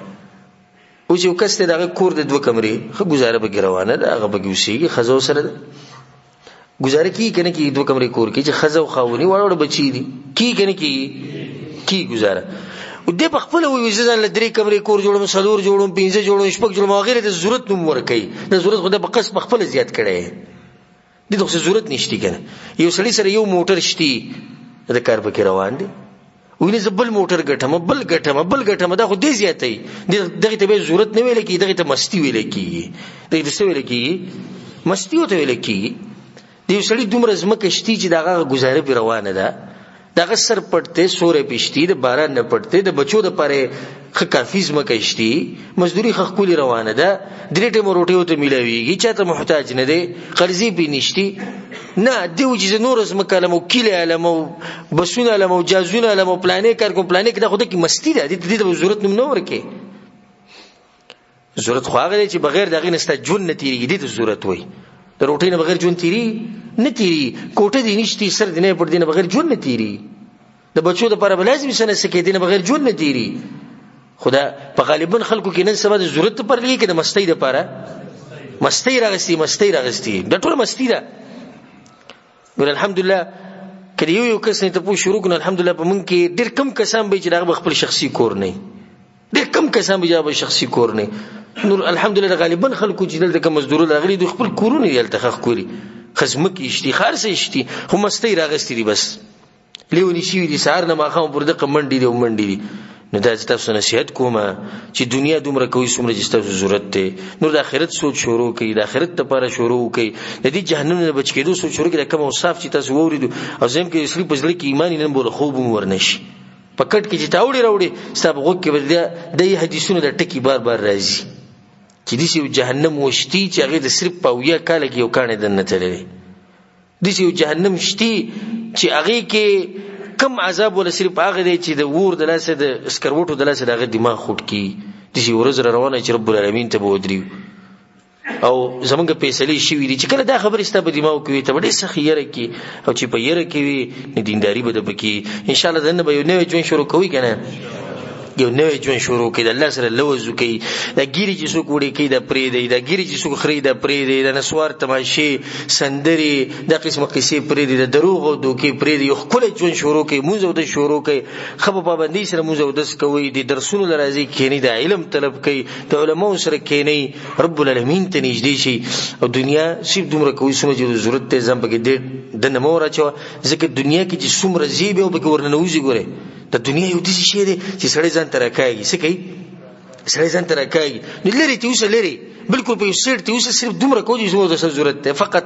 اوس یو کس ته دغه کور د 2 کمرې خو گزاره به روانه ده، هغه به اوسېږي، خزو سره ده گزاره کی کنه کی 2 کمرې کور کې چې خزو خاوني وړوړ بچی دي کی کنه کی گزاره. او دې په خپل وې ځان له 3 کمرې کور جوړم، 4 جوړم، 5 جوړم، 6 جوړم، غیره د ضرورت نوم ورکي. د ضرورت خو د بقص په خپل زیات کړي دي، د ضرورت نشتی کنه. یو سړی سره یو موټر شتي د کار پکې روان دي، ویني زبل موټر ګټم بل ګټم دا خو دې زیاتې دغه ته به ضرورت نه ویل کی، دغه ته مستی ویل کی، دغه څه ویل کی، مستی وته ویل کی. دې سړی دومره زمکه شتي چې دغه گزاره په روانه ده، دغه سر پټته سورې پښتي د باران نه پټته د بچو د پاره خ کافیز مکشتي مزدوري خ کولی روانه ده درې ټیمو روټي وته ملاويږي چاته محتاج نه دی قرضې به نشتی نه دیو چې نور از مکالمو کلی علمو بسونه علمو جازونه علمو پلانې کار کوم پلانې کې دا خو د مستی ده د دې ضرورت نه ورکه ضرورت خو هغه چې بغیر دغه نسته جون نه تیریږي د ضرورت وای د روټي نه بغیر جون تیری نه تیری کوټه دي نشتی سر دینه پر دینه بغیر جون نه تیری د بچو د پر لازم سنه سکه دینه بغیر جون نه تیری خدا په غالبا خلکو کې نن سبا د ضرورت پر لګي کې د مستی د پاره مستی راغستی د ټول مستی ده ګور الحمدلله کله یو کس نه ته پوه شروع کړو الحمدلله په مونږ کې ډېر کم کسان به چې دغه خپل شخصي کور نه ډېر کم کسان به چې شخصي کور نه نور الحمدلله غالبا خلکو چې دلته کوم مزدور راغلي د خپل کورونه یلته خخ کولی خزمک اشتي خارسه اشتي هم مستی راغستی دي بس لیونی شي دي سار نه ما خام پر د قمنډي دي ومنډي دي نو دا تاسو نصیحت کوم چې دنیا دومره کوي څومره چې تاسو ضرورت ته نور د آخرت سوچ شروع کړئ د آخرت لپاره شروع کړئ د دې جهنم نه بچ کېدو سوچ شروع کړئ کوم اوصاف چې تاسو ووریدو او زم کې اصلي پزړه کې ایمان نه بوله خوب ورنشي پکټ کې چې تاوړي راوړي ستاسو غوږ کې د حدیثونو د ټکی بار راځي چې دې یو جهنم وشتي چې هغه د صرف پاویا کال کې یو کانه دنه تللی دې یو جهنم شتي چې هغه کې کم عذاب ولا صرف هغه دی چې د ور د لاسه د اسکروټو د لاسه دغه دماغ خټ کی د شي ورځ روانه چې رب العالمین ته ودري او زمونږ فیصله شي وی چې کله دا خبره ستاسو په دماغ کې وي ته ډېر سخیره کی او چې په یره کې وي نه دینداری به د پکې ان شاء الله دنه به یو نوې ژوند شروع کوي کنه یو نوې ژوند شروع کوي د الله سره لوز کوي د ګيري چې څوک وړي کوي د پرې دی د ګيري چې څوک خري د پرې دی د نسوار تماشې سندري د قسمه قصې پرې دی د دروغ او دوکي پرې دی یو خپل ژوند شروع کوي موږ او د شروع کوي خبر پابندي سره موږ او د کوي د درسونو لرازي کینی د علم طلب کوي د علماو سره کینی رب العالمین ته نږدې شي او دنیا صرف دومره کوي چې ضرورت ته ځم پکې د نمو راچو ځکه دنیا کې چې څومره زیبه او پکې ورننوځي ګوره د دنیا یو داسې شی دی چې سړی ځان ته راکاږي څه کوي سړی ځان ته راکاږي نو لرې ته اوسه لرې بلکل په یو سیټ ته اوسه صرف دومره کوو چې زموږ د ضرورت دی فقط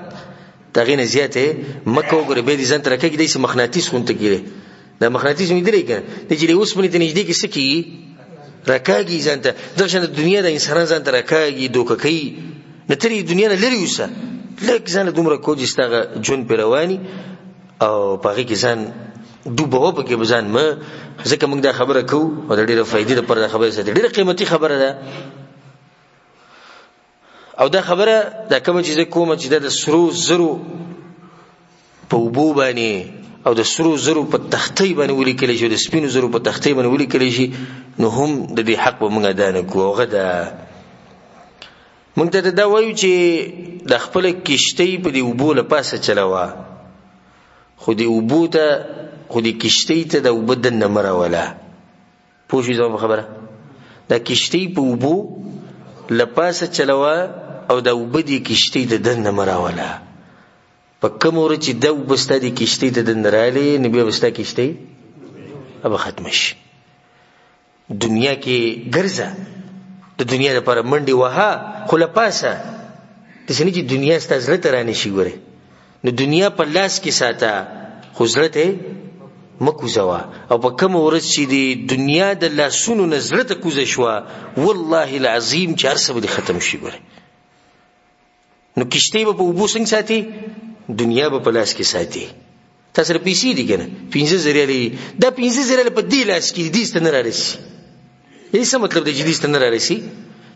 د هغې نه زیاتې مه کوه ګوره بیا دې ځان ته راکاږي داسې مقناطیس غونته کېږي دا مقناطیس مې لیدلی که دی چې د اوسپنې ته نږدې کې څه کېږي راکاږي ځان ته دغه شان د دنیا د انسانان ځان ته راکاږي دوکه کوي نه ته د دنیا نه لرې اوسه لږ ځان دومره کوو چې ستا هغه ژوند پرې رواني او په هغې کې ځان دوبه پکې بزان ما ځکه موږ دا خبره کوو او د ډېره فائدې لپاره دا خبره ساتي ډېره قیمتي خبره ده او دا خبره دا کوم چې زه کوم چې د سرو زرو په اوبو باندې او د سرو زرو په تختې باندې ولیکل شي د سپینو زرو په تختې باندې ولیکل شي نو هم د دې حق به موږ ادا نه کوو هغه ده موږ ته دا وایو چې د خپل کشتۍ په دې اوبو له پاسه چلوه خو دې اوبو ته خو دې کشتۍ ته د اوبه دننه مه راوله پوه شوې زما په خبره دا کشتۍ په اوبو له پاسه چلوه او دا اوبه دې کشتۍ ته دننه مه راوله په کوم ورځ چې دا اوبه ستا دې کشتۍ ته دننه راغلې نو بیا به ستا کشتۍ به ختمه شي دنیا کې ګرځه د دنیا لپاره منډې وهه خو له پاسه داسې نه چې دنیا ستا زړه ته رانشي ګورې نو دنیا په لاس کې ساته خو زړه ته مه کوزوه او په کومه ورځ چې د دنیا د لاسونو نه زړه ته کوزه شوه والله العظیم چې هر څه به دې ختم شي ګورې نو کشتۍ به په اوبو څنګه ساتي دنیا به په لاس کې ساتي تا سره پیسې دي که نه 50 ریاله دا 50 ریاله په دې لاس کې دې ته نه رارسي څه مطلب دی چې دې ته نه رارسي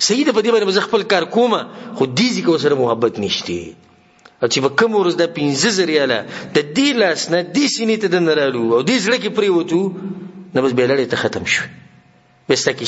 صحیح ده په دې باندې زه خپل کار کوم خو دې ځکه ورسره محبت نشته او چې په کوم ورځ دا 50 ریاله د دې لاس نه دې سینې ته دننه رالو او دې زړه کې پرېوتو نو بس بیا لړۍ ته ختم شو بس